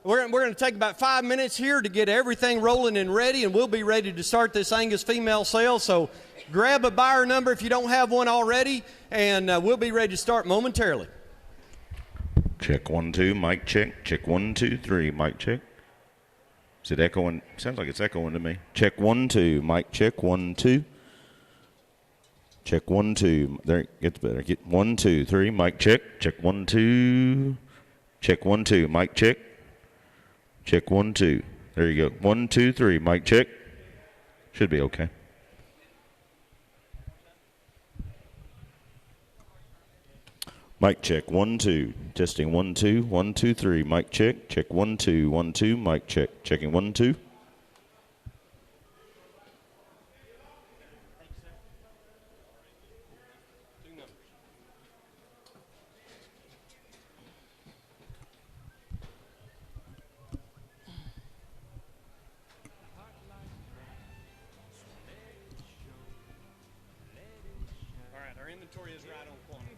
we're going to take about 5 minutes here to get everything rolling and ready, and we'll be ready to start this Angus female sale. So grab a buyer number if you don't have one already, and we'll be ready to start momentarily. Check 1 2, mic check. Check 1 2 3, mic check. Is it echoing? Sounds like it's echoing to me. Check 1 2, mic check. 1 2. Check 1 2. There it gets better. Get 1 2 3, mic check. Check 1 2. Check 1 2, mic check. Check 1 2. There you go. 1 2 3, mic check. Should be okay. Mic check 1 2. Testing 1 2. 1 2 3. Mic check. Check 1 2. 1 2. Mic check. Checking 1 2. All right, our inventory is right on quantity.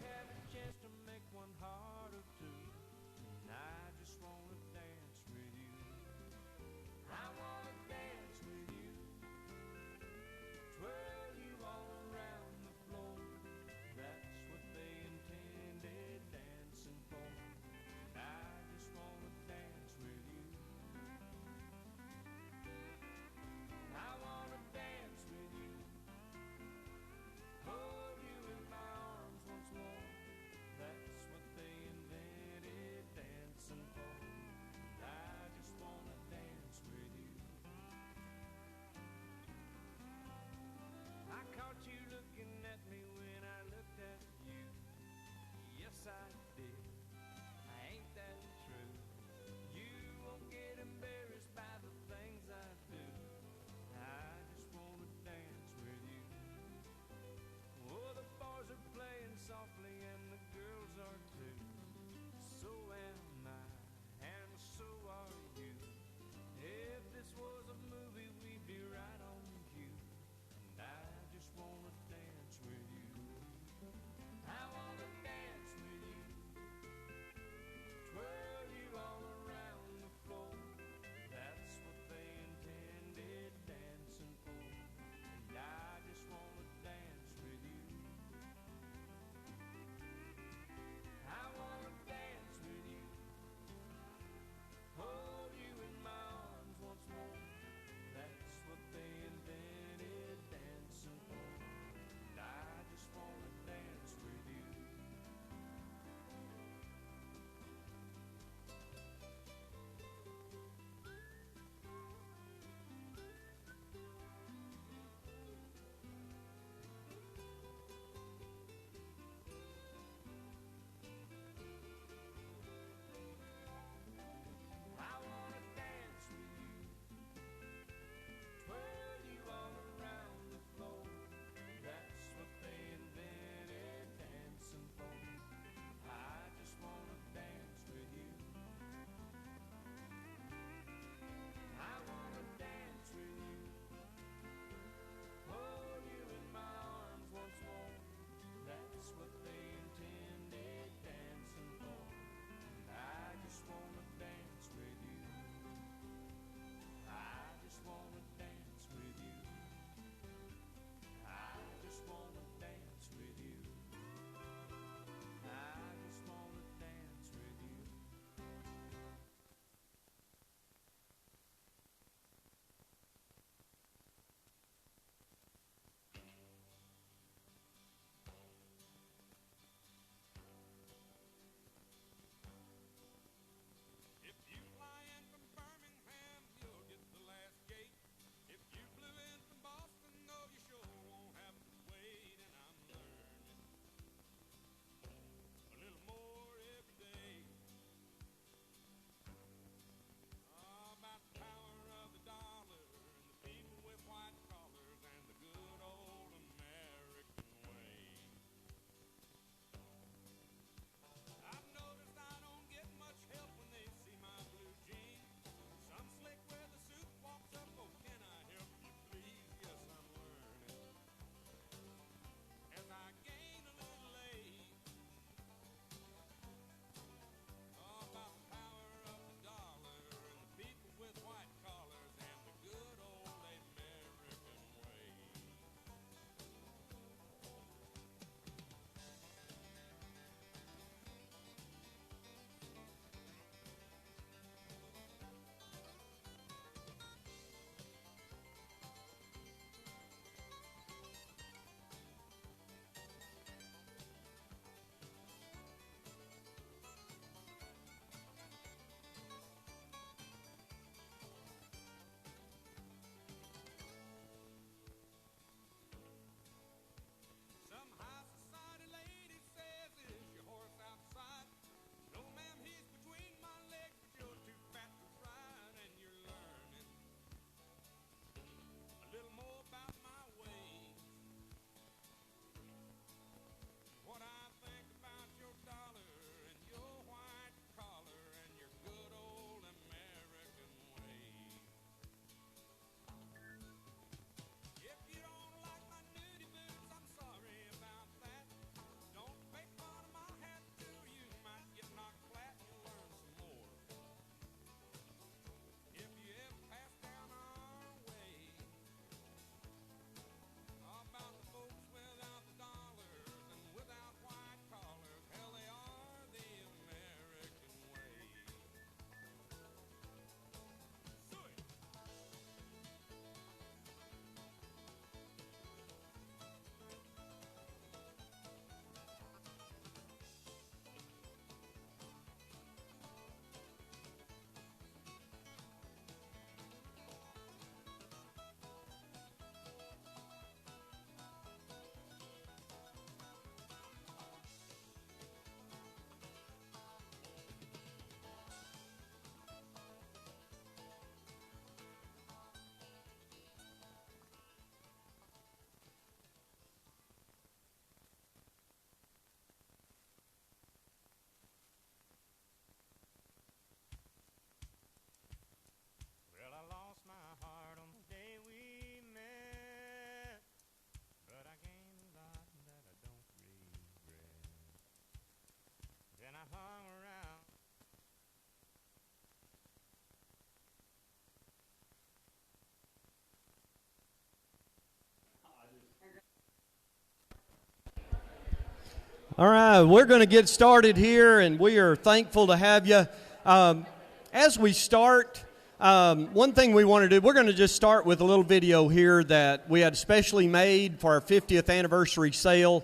All right, we're going to get started here, and we are thankful to have you. As we start, one thing we want to do, we're going to just start with a little video here that we had specially made for our 50th anniversary sale,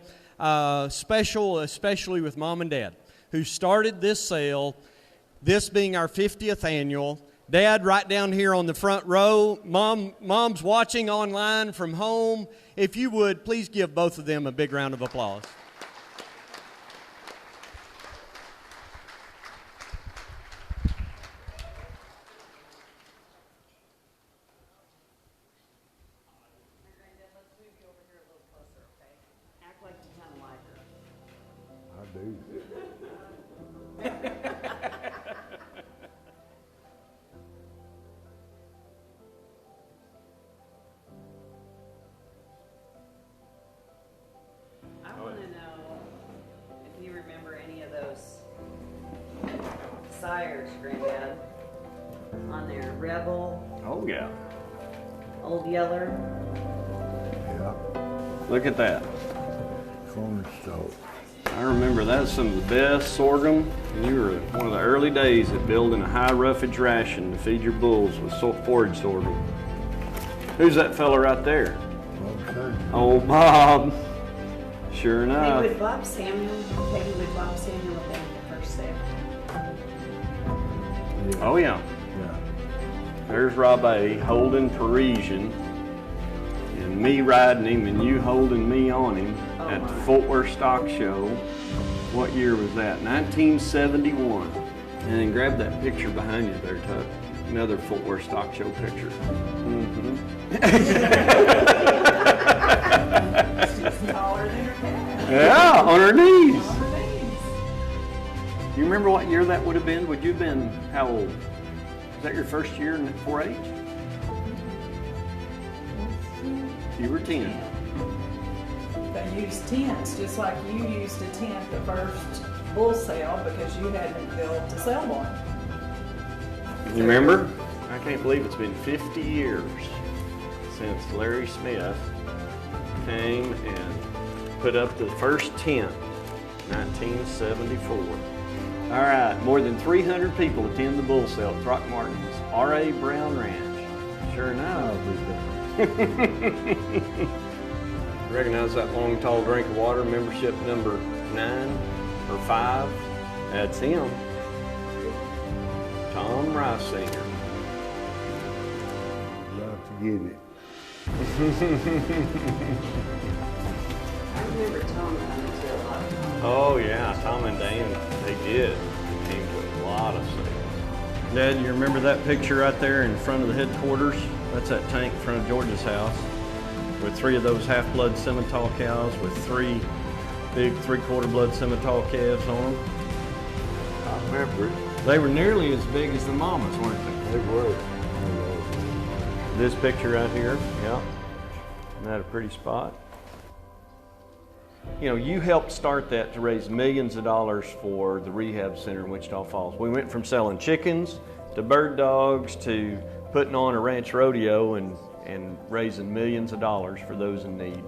special especially with Mom and Dad, who started this sale, this being our 50th annual. Dad, right down here on the front row. Mom's watching online from home. If you would, please give both of them a big round of applause. Granddad, on there. Rebel. Oh, yeah. Old Yeller. Yeah. Look at that. Cornstalk. I remember that's some of the best sorghum. You were one of the early days at building a high roughage ration to feed your bulls with forage sorghum. Who's that fella right there? Oh, Bob. Sure enough. Maybe with Bob Samuel. Maybe with Bob Samuel at the first sale. Yeah. Oh, yeah. Yeah. There's Rob A. holding Parisian, and me riding him, and you holding me on him at the Fort Worth Stock Show. What year was that? 1971. And then grab that picture behind you there, Tuck. Another Fort Worth Stock Show picture. Mm-hmm. She's taller than her dad. Yeah, on her knees. On her knees. You remember what year that would have been? Would you have been how old? Was that your first year in 4-H? You were 10. They used tents, just like you used a tent the first bull sale because you hadn't built a sale barn. You remember? I can't believe it's been 50 years since Larry Smith came and put up the first tent, 1974. All right, more than 300 people attend the bull sale at Throckmorton's R.A. Brown Ranch. Sure enough. Recognize that long, tall drink of water, membership number 9 or 5. That's him. Tom Reisinger. Not forget it. I remember Tom coming to a lot of times. Oh yeah, Tom and Dan, they did. They came to a lot of sales. Dad, you remember that picture right there in front of the headquarters? That's that tank in front of George's house with 3 of those half-blood Simmental cows with 3 big 3/4 blood Simmental calves on them. I remember it. They were nearly as big as the mamas, weren't they? They were. This picture right here, yeah. Isn't that a pretty spot? You know, you helped start that to raise millions of dollars for the rehab center in Wichita Falls. We went from selling chickens to bird dogs to putting on a ranch rodeo and raising millions of dollars for those in need.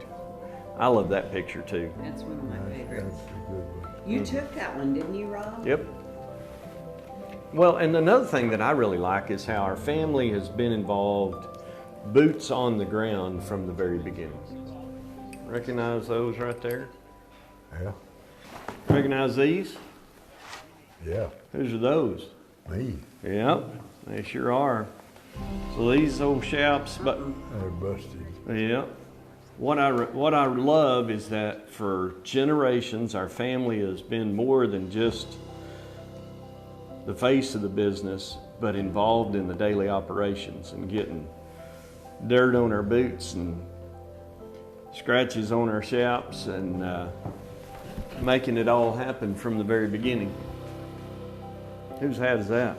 I love that picture too. That's one of my favorites. That's a good one. You took that one, didn't you, Rob? Yep. Well, and another thing that I really like is how our family has been involved, boots on the ground from the very beginning. Recognize those right there? Yeah. Recognize these? Yeah. Whose are those? Me. Yep, they sure are. So these old shaps, but They're busted. yeah. What I love is that for generations, our family has been more than just the face of the business, but involved in the daily operations and getting dirt on our boots and scratches on our shaps and making it all happen from the very beginning. Whose hat is that?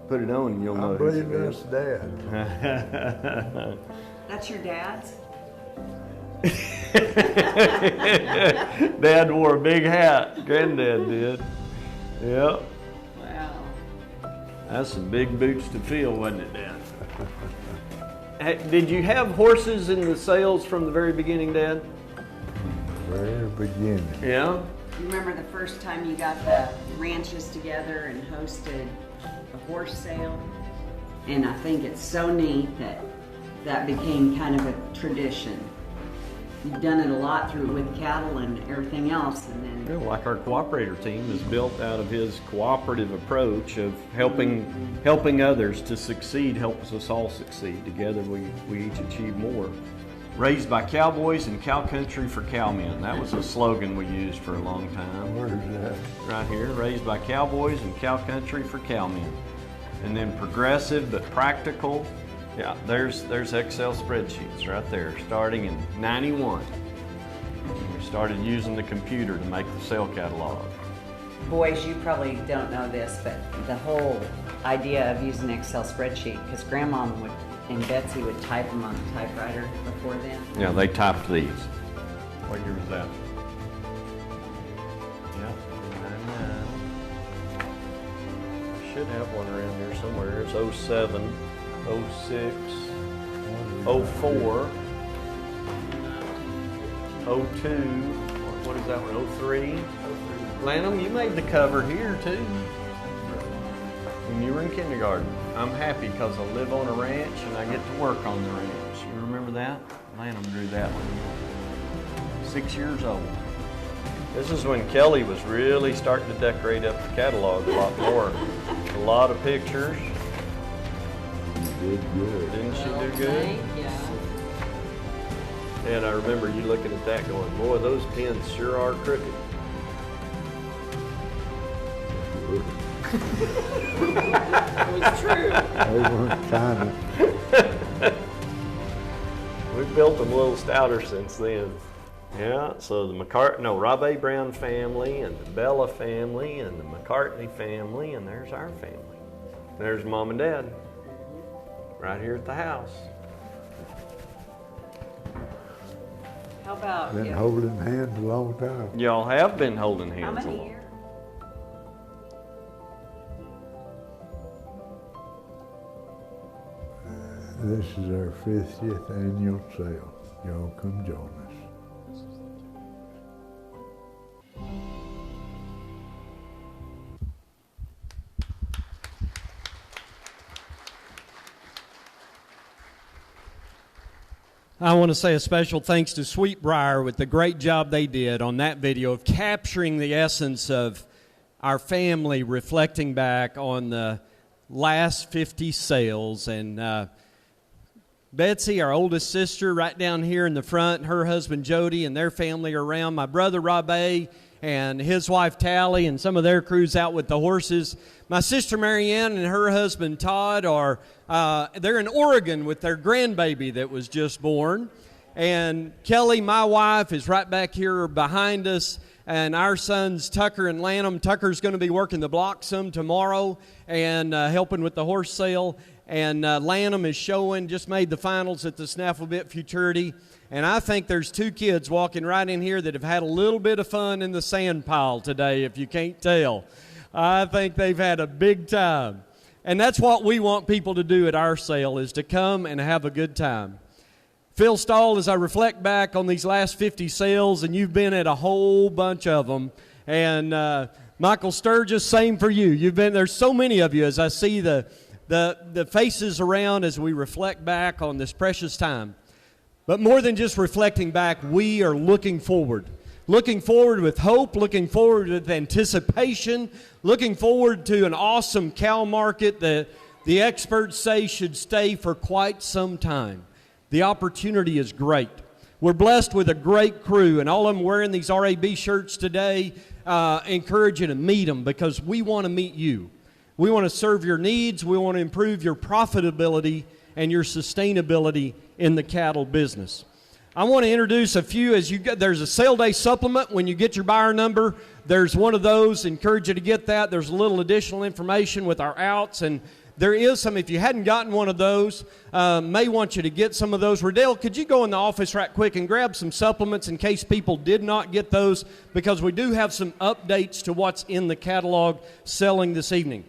Put it on and you'll know I whose believe it that's is. Dad. That's your dad's? Dad wore a big hat. Granddad did. Yep. Wow. That's some big boots to fill, wasn't it, Dad? Hey, did you have horses in the sales from the very beginning, Dad? very beginning. Yeah? You remember the first time you got the ranches together and hosted a horse sale? And I think it's so neat that became kind of a tradition. You've done it a lot through with cattle and everything else, and then Yeah, like our cooperator team is built out of his cooperative approach of helping others to succeed, helps us all succeed. Together we each achieve more. Raised by cowboys and cow country for cowmen. That was a slogan we used for a long time. Where's that? Right here, raised by cowboys and cow country for cowmen. And then progressive but practical. Yeah, there's Excel spreadsheets right there, starting in '91. We started using the computer to make the sale catalog. boys, you probably don't know this, but the whole idea of using an Excel spreadsheet, because Grandma and Betsy would type them on the typewriter before then. Yeah, they typed these. What year was that? Yeah, 99. Should have one around here somewhere. It's 07, 06, 04, 02. What is that one? 03. Lanham, you made the cover here too. When you were in kindergarten. I'm happy because I live on a ranch and I get to work on the ranch. You remember that? Lanham drew that one. 6 years old. This is when Kelly was really starting to decorate up the catalog a lot more. A lot of pictures. You did good. Didn't she do good? Thank you. And I remember you looking at that going, boy, those pens sure are crooked. It's true. They weren't tiny. We've built them a little stouter since then. Yeah, so the Rabe Brown family and the Bella family and the McCartney family, and there's our family. There's Mom and Dad right here at the house. How about Been holding hands a long time. Y'all have been holding how hands a many lot. years? This is our 50th annual sale. Y'all come join us. I want to say a special thanks to Sweetbriar with the great job they did on that video of capturing the essence of our family, reflecting back on the last 50 sales. And Betsy, our oldest sister, right down here in the front, her husband Jody and their family are around. My brother Rabe and his wife Tally and some of their crews out with the horses. My sister Marianne and her husband Todd are they're in Oregon with their grandbaby that was just born. And Kelly, my wife, is right back here behind us. And our sons Tucker and Lanham. Tucker's going to be working the block some tomorrow and helping with the horse sale. And Lanham is showing, just made the finals at the Snaffle Bit Futurity. And I think there's two kids walking right in here that have had a little bit of fun in the sand pile today, if you can't tell. I think they've had a big time. And that's what we want people to do at our sale, is to come and have a good time. Phil Stahl, as I reflect back on these last 50 sales, and you've been at a whole bunch of them, and Michael Sturgis, same for you. You've been, there's so many of you as I see the faces around as we reflect back on this precious time. But more than just reflecting back, we are looking forward. Looking forward with hope, looking forward with anticipation, looking forward to an awesome cow market that the experts say should stay for quite some time. The opportunity is great. We're blessed with a great crew, and all of them wearing these RAB shirts today. Encourage you to meet them because we want to meet you. We want to serve your needs. We want to improve your profitability and your sustainability in the cattle business. I want to introduce a few. There's a sale day supplement. When you get your buyer number, there's one of those. Encourage you to get that. There's a little additional information with our outs, and there is some. If you hadn't gotten one of those, may want you to get some of those. Riddell, could you go in the office right quick and grab some supplements in case people did not get those, because we do have some updates to what's in the catalog selling this evening.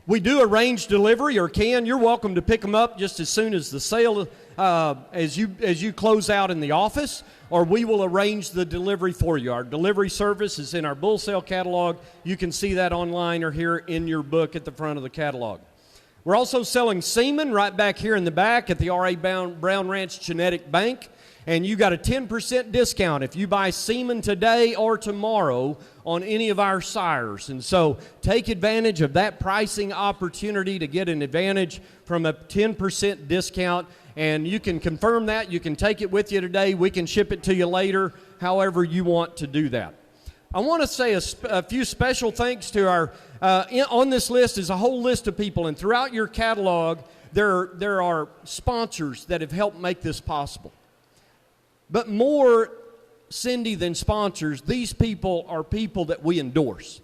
We do arrange delivery, or you're welcome to pick them up just as soon as the sale as you close out in the office, or we will arrange the delivery for you. Our delivery service is in our bull sale catalog. You can see that online or here in your book at the front of the catalog. We're also selling semen right back here in the back at the R.A. Brown Ranch Genetic Bank. And you got a 10% discount if you buy semen today or tomorrow on any of our sires. And so take advantage of that pricing opportunity to get an advantage from a 10% discount. And you can confirm that. You can take it with you today. We can ship it to you later, however you want to do that. I want to say a few special thanks to our, on this list is a whole list of people. And throughout your catalog, there are sponsors that have helped make this possible. But more, Cindy, than sponsors, these people are people that we endorse.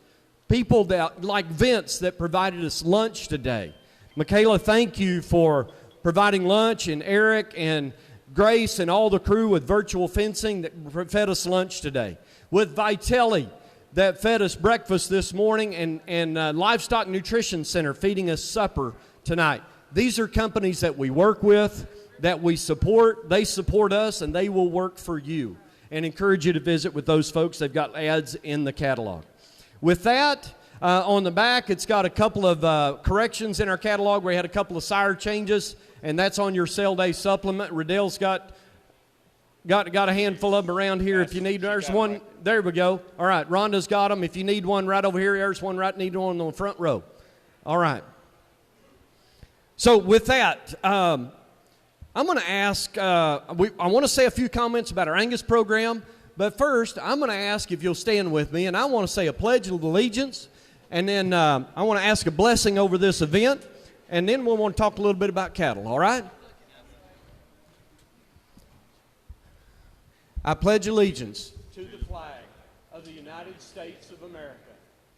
People that, like Vince, that provided us lunch today. Michaela, thank you for providing lunch, and Eric and Grace and all the crew with virtual fencing that fed us lunch today. With Vitelli, that fed us breakfast this morning, and Livestock Nutrition Center feeding us supper tonight. These are companies that we work with, that we support. They support us, and they will work for you. And encourage you to visit with those folks. They've got ads in the catalog. With that, on the back, it's got a couple of corrections in our catalog. We had a couple of sire changes, and that's on your sale day supplement. Riddell's got a handful of them around here if you need. There's one. There we go. All right, Rhonda's got them. If you need one right over here, there's one need one on the front row. All right. So with that, I'm going to ask, I want to say a few comments about our Angus program, but first I'm going to ask if you'll stand with me, and I want to say a pledge of allegiance, and then I want to ask a blessing over this event, and then we'll want to talk a little bit about cattle, all right? I pledge allegiance to the flag of the United States of America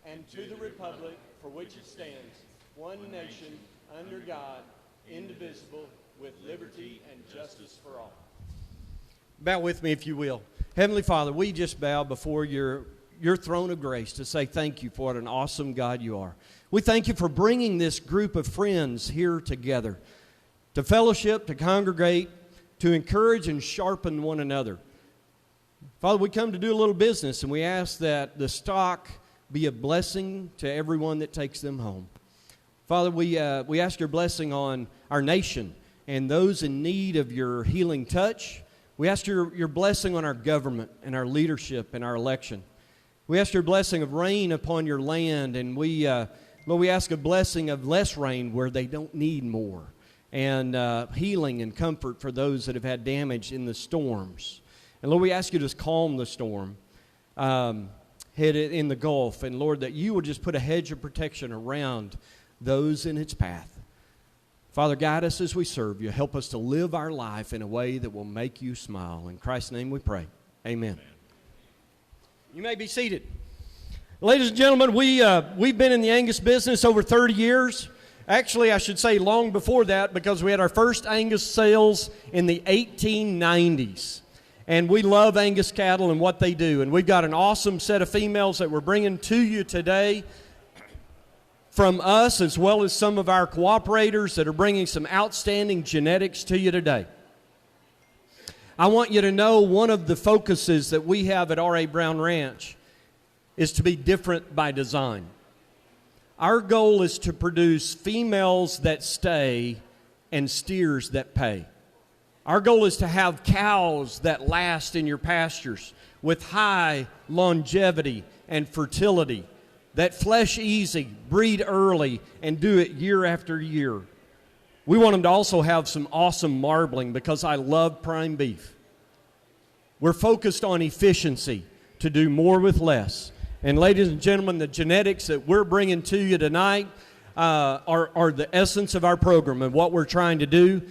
and to the republic for which it stands, one nation, under God, indivisible, with liberty and justice for all. Bow with me if you will. Heavenly Father, we just bow before your throne of grace to say thank you for what an awesome God you are. We thank you for bringing this group of friends here together to fellowship, to congregate, to encourage and sharpen one another. Father, we come to do a little business, and we ask that the stock be a blessing to everyone that takes them home. Father, we ask your blessing on our nation and those in need of your healing touch. We ask your blessing on our government and our leadership and our election. We ask your blessing of rain upon your land, and Lord, we ask a blessing of less rain where they don't need more, and healing and comfort for those that have had damage in the storms. And Lord, we ask you to just calm the storm headed in the Gulf, and Lord, that you will just put a hedge of protection around those in its path. Father, guide us as we serve you. Help us to live our life in a way that will make you smile. In Christ's name we pray. Amen. You may be seated. Ladies and gentlemen, we've been in the Angus business over 30 years. Actually, I should say long before that, because we had our first Angus sales in the 1890s. And we love Angus cattle and what they do. And we've got an awesome set of females that we're bringing to you today from us, as well as some of our cooperators that are bringing some outstanding genetics to you today. I want you to know one of the focuses that we have at R.A. Brown Ranch is to be different by design. Our goal is to produce females that stay and steers that pay. Our goal is to have cows that last in your pastures with high longevity and fertility, that flesh easy, breed early, and do it year after year. We want them to also have some awesome marbling, because I love prime beef. We're focused on efficiency, to do more with less. And ladies and gentlemen, the genetics that we're bringing to you tonight are the essence of our program and what we're trying to do.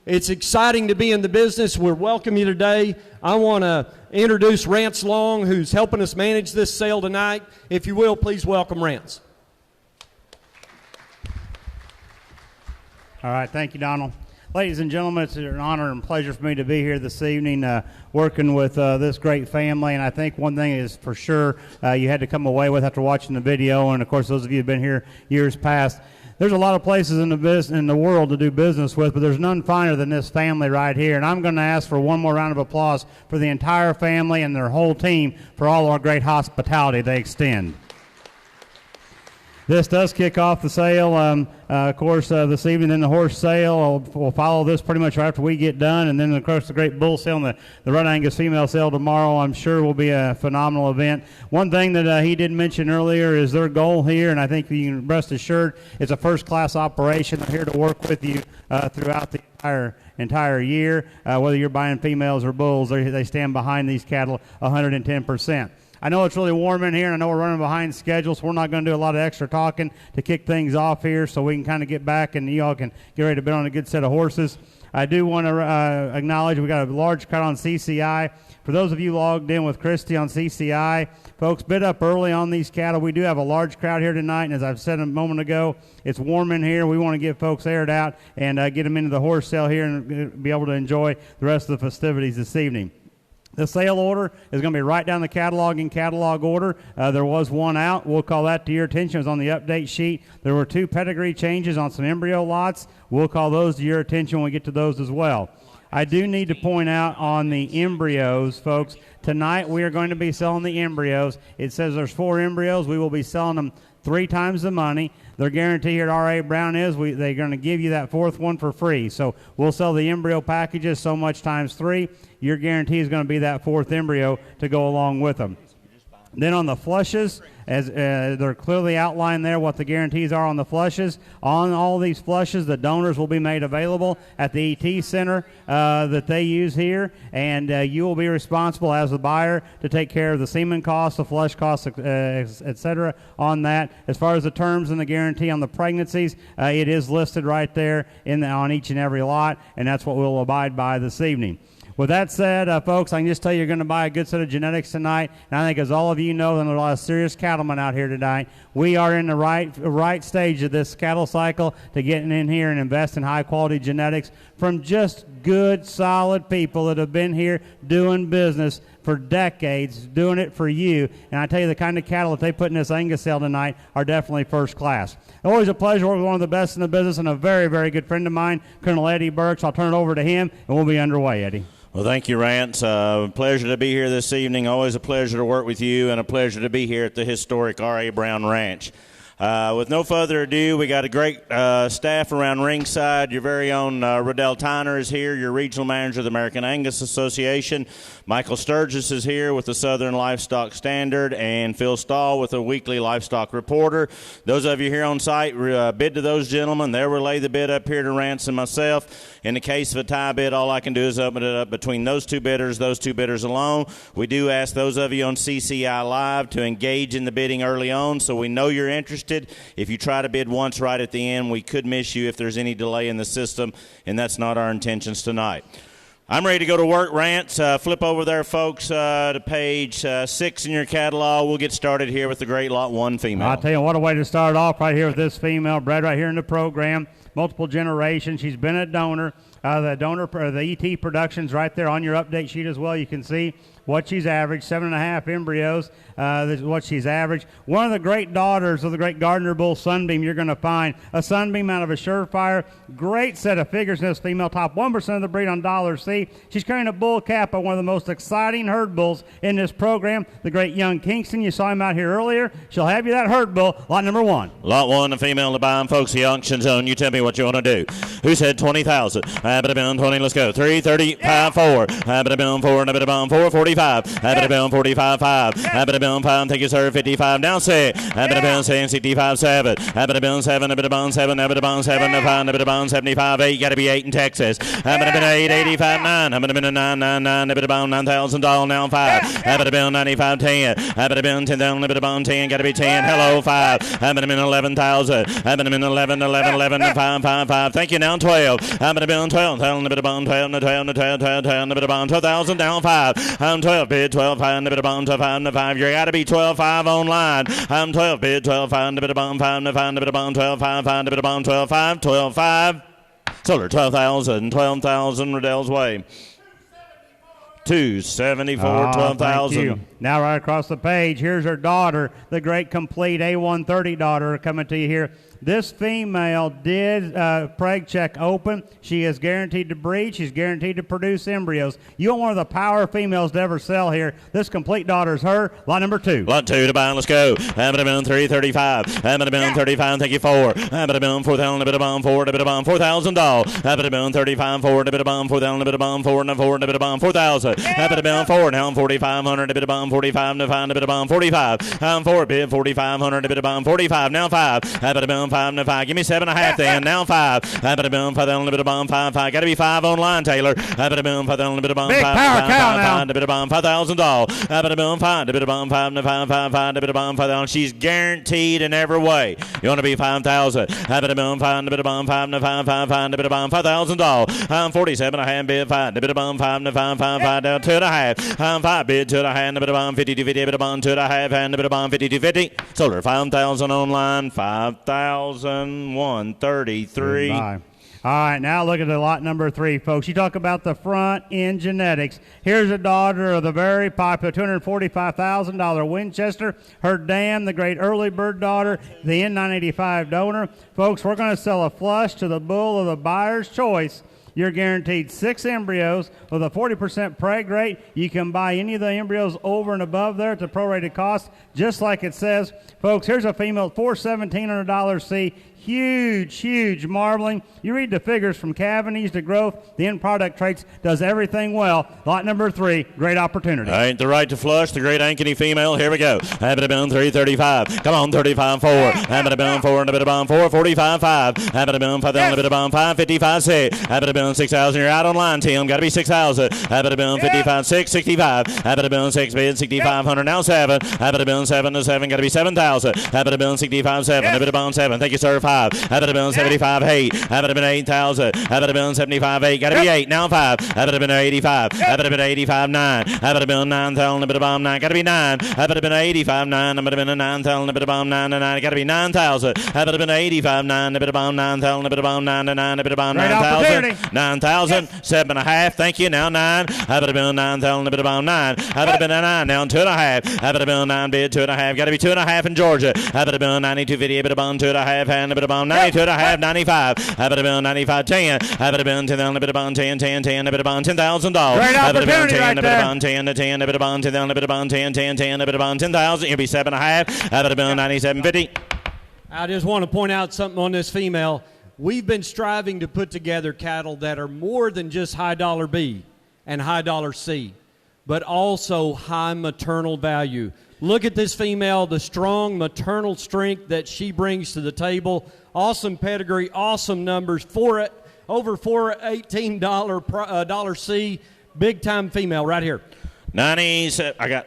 It's exciting to be in the business. We're welcoming you today. I want to introduce Rance Long, who's helping us manage this sale tonight. If you will, please welcome Rance. All right, thank you, Donald. Ladies and gentlemen, it's an honor and pleasure for me to be here this evening working with this great family. And I think one thing is for sure you had to come away with after watching the video, and of course those of you who have been here years past, there's a lot of places in the world to do business with, but there's none finer than this family right here. And I'm going to ask for one more round of applause for the entire family and their whole team for all our great hospitality they extend. This does kick off the sale, of course, this evening. Then the horse sale will follow this pretty much right after we get done. And then, of course, the great bull sale and the Red Angus female sale tomorrow, I'm sure, will be a phenomenal event. One thing that he did mention earlier is their goal here, and I think you can rest assured it's a first-class operation. They're here to work with you throughout the entire year. Whether you're buying females or bulls, they stand behind these cattle 110%. I know it's really warm in here, and I know we're running behind schedule, so we're not going to do a lot of extra talking to kick things off here so we can kind of get back and you all can get ready to bet on a good set of horses. I do want to acknowledge we got a large crowd on CCI. For those of you logged in with Christy on CCI, folks, bid up early on these cattle. We do have a large crowd here tonight, and as I've said a moment ago, it's warm in here. We want to get folks aired out and get them into the horse sale here and be able to enjoy the rest of the festivities this evening. The sale order is going to be right down the catalog in catalog order. There was one out. We'll call that to your attention. It was on the update sheet. There were 2 pedigree changes on some embryo lots. We'll call those to your attention when we get to those as well. I do need to point out on the embryos, folks, tonight we are going to be selling the embryos. It says there's 4 embryos. We will be selling them 3 times the money. Their guarantee here at R.A. Brown is they're going to give you that 4th one for free. So we'll sell the embryo packages so much times 3. Your guarantee is going to be that 4th embryo to go along with them. Then on the flushes, as they're clearly outlined there what the guarantees are on the flushes. On all these flushes, the donors will be made available at the ET center that they use here, and you will be responsible as the buyer to take care of the semen costs, the flush costs, etc. on that. As far as the terms and the guarantee on the pregnancies, it is listed right there on each and every lot, and that's what we'll abide by this evening. With that said, folks, I can just tell you you're going to buy a good set of genetics tonight. And I think as all of you know, there's a lot of serious cattlemen out here tonight. We are in the right stage of this cattle cycle to getting in here and invest in high-quality genetics from just good, solid people that have been here doing business for decades, doing it for you. And I tell you, the kind of cattle that they put in this Angus sale tonight are definitely first class. Always a pleasure working with one of the best in the business and a very, very good friend of mine, Colonel Eddie Burks. I'll turn it over to him, and we'll be underway, Eddie. Well, thank you, Rance. Pleasure to be here this evening. Always a pleasure to work with you, and a pleasure to be here at the historic R.A. Brown Ranch. With no further ado, we got a great staff around ringside. Your very own Riddell Tyner is here, your regional manager of the American Angus Association. Michael Sturgis is here with the Southern Livestock Standard, and Phil Stahl with a weekly livestock reporter. Those of you here on site, bid to those gentlemen. They'll relay the bid up here to Rance and myself. In the case of a tie bid, all I can do is open it up between those two bidders alone. We do ask those of you on CCI.live to engage in the bidding early on so we know you're interested. If you try to bid once right at the end, we could miss you if there's any delay in the system, and that's not our intentions tonight. I'm ready to go to work, Rance. Flip over there, folks, to page 6 in your catalog. We'll get started here with the great Lot 1 female. I'll tell you, what a way to start off right here with this female, bred right here in the program. Multiple generations. She's been a donor. The ET Productions right there on your update sheet as well. You can see what she's averaged, 7.5 embryos. This is what she's averaged. One of the great daughters of the great Gardner Bull Sunbeam you're going to find. A Sunbeam out of a Surefire. Great set of figures in this female. Top 1% of the breed on Dollar C. She's carrying a bull cap on one of the most exciting herd bulls in this program. The great Young Kingston. You saw him out here earlier. She'll have you that herd bull. Lot number 1. Lot 1, a female to buy, folks. The auction zone. You tell me what you want to do. Who said 20,000? Habit of 20. Let's go. 335 4. Habit of 4. Habit of 4. 45. Habit of 45 5. Habit of 5. Thank you, sir. 55. Now say. Habit of 65 7. Habit of 7. Habit of 7. Habit of 7. Habit of 75 8. Got to be 8 in Texas. Habit of 8. 85 9. Habit of 9 9 9. Habit of $9,000 now 5. Habit of 95 10. Habit of 10,000. Habit of 10. Got to be 10. Hello 5. Habit of 11,000. Habit of 11 11 11 5 5 5. Thank you. Now 12. Habit of 12. Habit of 12 12,000 down 5. I'm 12 bid 12 5 bid about 5 5. You got to be 12 5 online. I'm 12 bid 12 5 bid about 5 5 bid about 12 5 5 bid about 12 5 12 5. Solar 12,000 Riddell's Way. 274 12,000. Now right across the page, here's her daughter, the great complete A130 daughter coming to you here. This female did preg check open. She is guaranteed to breed. She's guaranteed to produce embryos. You want one of the power females to ever sell here. This complete daughter is her. Lot number 2. Lot 2 to buy. Let's go. Have it a minimum 335. Have it a minimum 35. Thank you 4. Have it a minimum 4,000. A bit of bomb 4. A bit of bomb $4,000. Have it a minimum 35. 4. A bit of bomb 4,000. A bit of bomb 4. And a 4. And a bit of bomb 4,000. Have it a minimum 4. Now I'm 4,500. A bit of bomb 45. And 5. A bit of bomb 45. I'm 4. Bid 4,500. A bit of bomb 45. Now 5. Have it a minimum 5 and 5. Give me 7.5 then. Now 5. Have it a minimum 5,000. A bit of bomb 5. Got to be 5 online, Taylor. Have it a minimum 5,000. A bit of bomb 5. Big power cow now. A bit of bomb $5,000. Have it a minimum 5. A bit of bomb 5 and 5. A bit of bomb 5,000. She's guaranteed in every way. You want to be 5,000. Have it a minimum 5 and a bit of bomb 5 and 5. A bit of bomb $5,000. I'm 47.5 bid 5. A bit of bomb 5 and 5 down 2.5. I'm 5 bid 2.5 and a bit of bomb 52.50. A bit of bomb 2.5 and a bit of bomb 52.50. Sold her 5,000 online. 5,133. All right, now look at the lot number 3, folks. You talk about the front end genetics. Here's a daughter of the very popular $245,000 Winchester. Her dam, the great early bird daughter, the N985 donor. Folks, we're going to sell a flush to the bull of the buyer's choice. You're guaranteed 6 embryos with a 40% preg rate. You can buy any of the embryos over and above there at the prorated cost, just like it says. Folks, here's a female for $1,700 C. Huge marbling. You read the figures from cavities to growth. The end product traits does everything well. Lot number 3, great opportunity. Ain't the right to flush, the great ankeny female. Here we go. Have it a minimum 335. Come on, 35.4. Have it a minimum 4 and a bit of bomb 4. 45.5. Have it a minimum 5 and a bit of bomb 5. 55.6. Have it a minimum 6,000. You're out online, Tim. Got to be 6,000. Have it a minimum 55.6. 65. Have it a minimum 6 bid 6,500. Now 7. Have it a minimum 7 to 7. Got to be 7,000. Have it a minimum 65.7. A bit of bomb 7. Thank you, sir. 5. Have it a minimum 75.8. Have it a minimum 8,000. Have it a minimum 75.8. Got to be 8. Now 5. Have it a minimum 85. Have it a minimum 85.9. Have it a minimum 9,000. A bit of bomb 9. Got to be 9. Have it a minimum 85.9. A bit of minimum 9,000. A bit of bomb 9 to 9. Got to be 9,000. Have it a minimum 85.9. A bit of bomb 9,000. A bit of bomb 9 to 9. A bit of bomb 9,000. 9,000. 7.5. Thank you. Now 9. Have it a minimum 9,000. A bit of bomb 9. Have it a minimum 9. Now 2.5. Have it a minimum 9 bid 2.5. Got to be 2.5 in Georgia. Have it a minimum 92.50. A bit of bomb 2.5 and a bit of bomb 92.5. 95. Have it a minimum 95.10. Have it a minimum 10. A bit of bomb 10. A bit of bomb $10,000. Great opportunity right there. A bit of bomb 10. A bit of bomb 10. A bit of bomb 10. A bit of bomb 10,000. You'll be 7.5. Have it a minimum 97.50. I just want to point out something on this female. We've been striving to put together cattle that are more than just high dollar B and high dollar C, but also high maternal value. Look at this female, the strong maternal strength that she brings to the table. Awesome pedigree, awesome numbers. Over $18 C, big time female right here. 90. I got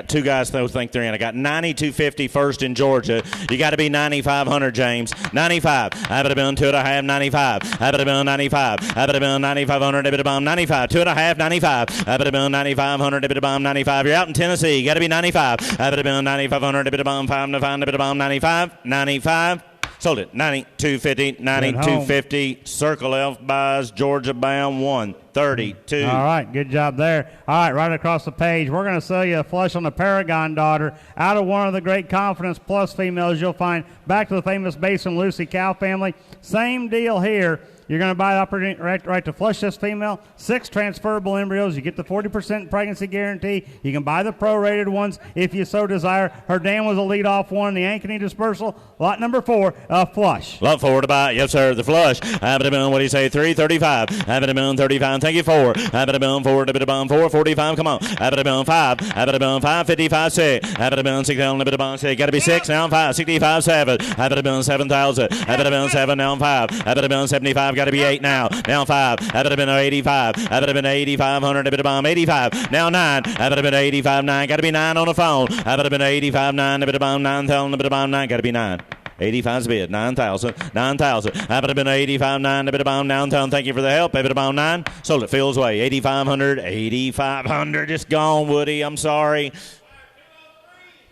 2 guys that think they're in. I got 92.50 first in Georgia. You got to be 9,500, James. 95. Have it a minimum 2.5. 95. Have it a minimum 95. Have it a minimum 9,500. A bit of bomb 95. 2.5. 95. Have it a minimum 9,500. A bit of bomb 95. You're out in Tennessee. You got to be 95. Have it a minimum 9,500. A bit of bomb 5 to 5. A bit of bomb 95. 95. Sold it. 92.50. 92.50. Circle Elf buys Georgia bound 132. All right, good job there. All right, right across the page, we're going to sell you a flush on the Paragon daughter out of one of the great Confidence Plus females you'll find back to the famous Basin Lucy cow family. Same deal here. You're going to buy the opportunity right to flush this female. 6 transferable embryos. You get the 40% pregnancy guarantee. You can buy the prorated ones if you so desire. Her dam was a lead-off one, the ankeny dispersal. Lot number 4, flush. Lot 4 to buy. Yes, sir, the flush. Have it a minimum, what do you say, 335. Have it a minimum 35. Thank you, 4. Have it a minimum 4, a bit of bomb 4, 45. Come on. Have it a minimum 5. Have it a minimum 5, 55, 6. Have it a minimum 6, a bit of bomb 6. Got to be 6, now 5, 65, 7. Have it a minimum 7,000. Have it a minimum 7, now 5. Have it a minimum 75. Got to be 8 now. Now 5. Have it a minimum 85. Have it a minimum 8,500. A bit of bomb 85. Now 9. Have it a minimum 85, 9. Got to be 9 on the phone. Have it a minimum 85, 9. A bit of bomb 9,000. A bit of bomb 9. Got to be 9. 85's bid. 9,000. 9,000. Have it a been 85, 9. A bit of bomb downtown. Thank you for the help. A bit of bomb 9. Sold it Phil's way. 8,500. 8,500. Just gone, Woody. I'm sorry.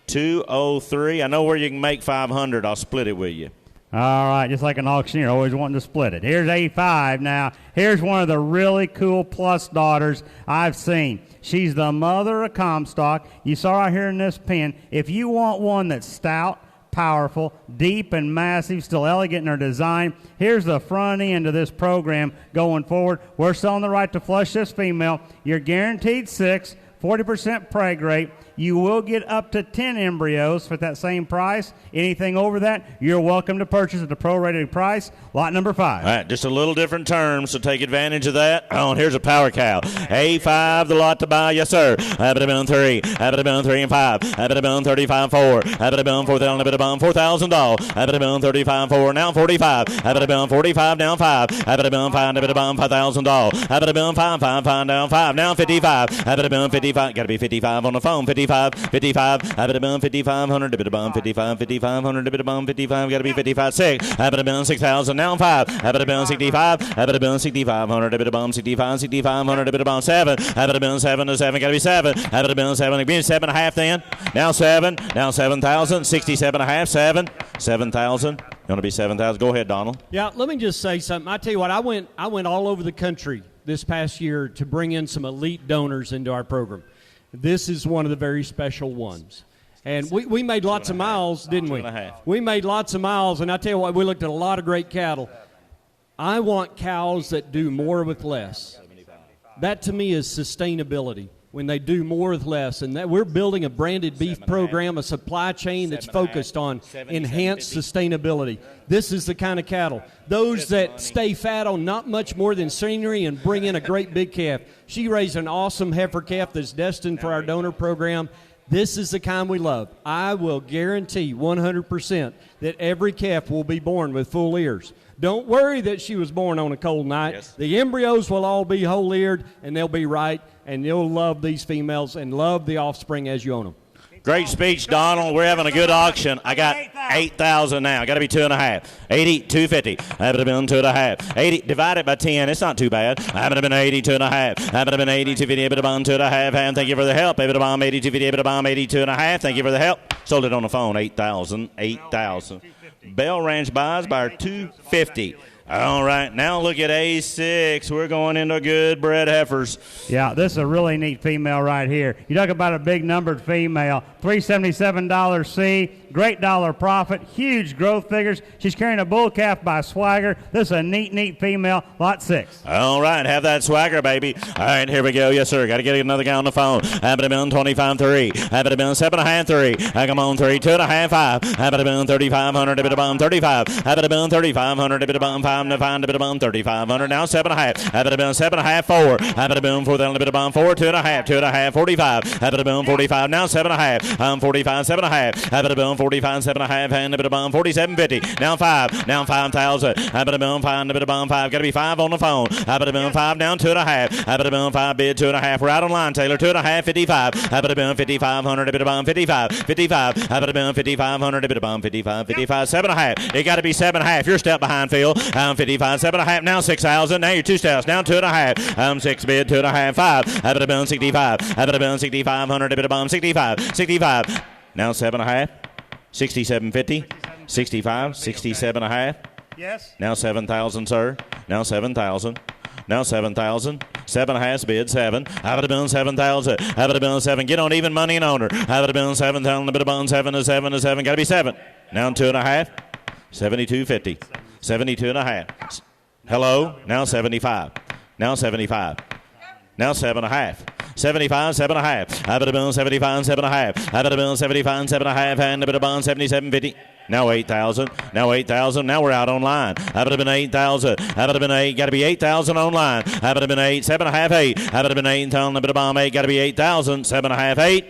203. I know where you can make 500. I'll split it with you. All right, just like an auctioneer, always wanting to split it. Here's 85 now. Here's one of the really cool plus daughters I've seen. She's the mother of Comstock. You saw right here in this pen. If you want one that's stout, powerful, deep and massive, still elegant in our design. Here's the front end of this program going forward. We're selling the right to flush this female. You're guaranteed 6, 40% preg rate. You will get up to 10 embryos for that same price. Anything over that, you're welcome to purchase at the prorated price. Lot number 5. All right, just a little different terms, so take advantage of that. Oh, and here's a power cow. A5, the lot to buy, yes, sir. Habit of 3, habit of 3 and 5, habit of 35, 4, habit of 4,000, habit of $4,000, habit of 35, 4, now 45, habit of 45, now 5, habit of 5, habit of $5,000, habit of 5, 5, 5, down 5, now 55, habit of 55, got to be 55 on the phone, 55, habit of 5,500, habit of 55, 5,500, habit of 55, got to be 55, 6, habit of 6,000, now 5, habit of 65, habit of 6,500, habit of 65, 6,500, habit of 7, habit of 7 to 7, got to be 7, habit of 7, be 7.5 then, now 7, now 7,000, 67.5, 7, 7,000, going to be 7,000. Go ahead, Donald. Yeah, let me just say something. I tell you what, I went all over the country this past year to bring in some elite donors into our program. This is one of the very special ones. And we made lots of miles, didn't we? We made lots of miles, and I tell you what, we looked at a lot of great cattle. I want cows that do more with less. That to me is sustainability, when they do more with less. And that we're building a branded beef program, a supply chain that's focused on enhanced sustainability. This is the kind of cattle. Those that stay fat on not much more than scenery and bring in a great big calf. She raised an awesome heifer calf that's destined for our donor program. This is the kind we love. I will guarantee 100% that every calf will be born with full ears. Don't worry that she was born on a cold night. Yes. The embryos will all be whole-eared, and they'll be right, and you'll love these females and love the offspring as you own them. Great speech, Donald. We're having a good auction. I got 8,000 now. Got to be 2.5. 80, 250. Haven't have been 2.5. 80 divided by 10. It's not too bad. Haven't have been 80, 2.5. Haven't have been 80, 250. Able to bomb 2.5. And thank you for the help. Able to bomb 80, 250. Able to bomb 82.5. Thank you for the help. Sold it on the phone. 8,000. 8,000. Bell Ranch buys by 250. All right, now look at A6. We're going into good bred heifers. Yeah, this is a really neat female right here. You talk about a big numbered female. $377 C, great dollar profit, huge growth figures. She's carrying a bull calf by Swagger. This is a neat female, lot 6. All right, have that Swagger, baby. All right, here we go. Yes, sir. Got to get another guy on the phone. Have it been 25-3. Have it been 7.5 3. Come on, 3, 2.5 5. Have it been 3,500. A bit of bomb 35. Have it been 3,500. A bit of bomb 5 to find a bit of bomb 3,500. Now 7.5. Have it been 7.5 4. Have it been 4,000. A bit of bomb 4 2.5 45. Have it been 45. Now 7.5. 45 7.5. Have it been 45 7.5 and a bit of bomb 47.50. Now 5. Now 5,000. Have it been 5 and a bit of bomb 5. Got to be 5 on the phone. Have it been 5 down 2.5. Have it been 5 bid 2.5. We're out on line, Taylor. 2.5 55. Have it been 5,500. A bit of bomb 55. 55. Have it been 5,500. A bit of bomb 55. 55 7.5. It got to be 7.5. You're a step behind, Phil. 55 7.5. Now 6,000. Now you're 2 steps. Now 2.5. 6 bid 2.5 5. Have it been 65. Have it been 6,500. A bit of bomb 65. 65. Now 7.5. 67.50. 65. 67.5. Yes. Now 7,000, sir. Now 7,000. Now 7,000. 7.5 bid 7. Have it been 7,000. Have it been 7. Get on even money and owner. Have it been 7,000. A bit of bone 7 to 7 to 7. Got to be 7. Now 2.5. 72.50. 72.5. Hello. Now 75. Now 75. Now 7.5. 75, 7.5. Have it been 75, 7.5. Have it been 75, 7.5. And a bit of bond 77.50. Now 8,000. Now 8,000. Now we're out online. Have it been 8,000. Have it been 8. Got to be 8,000 online. Have it been 8. 7.5, 8. Have it been 8 and telling a bit of bomb 8. Got to be 8,000. 7.5, 8.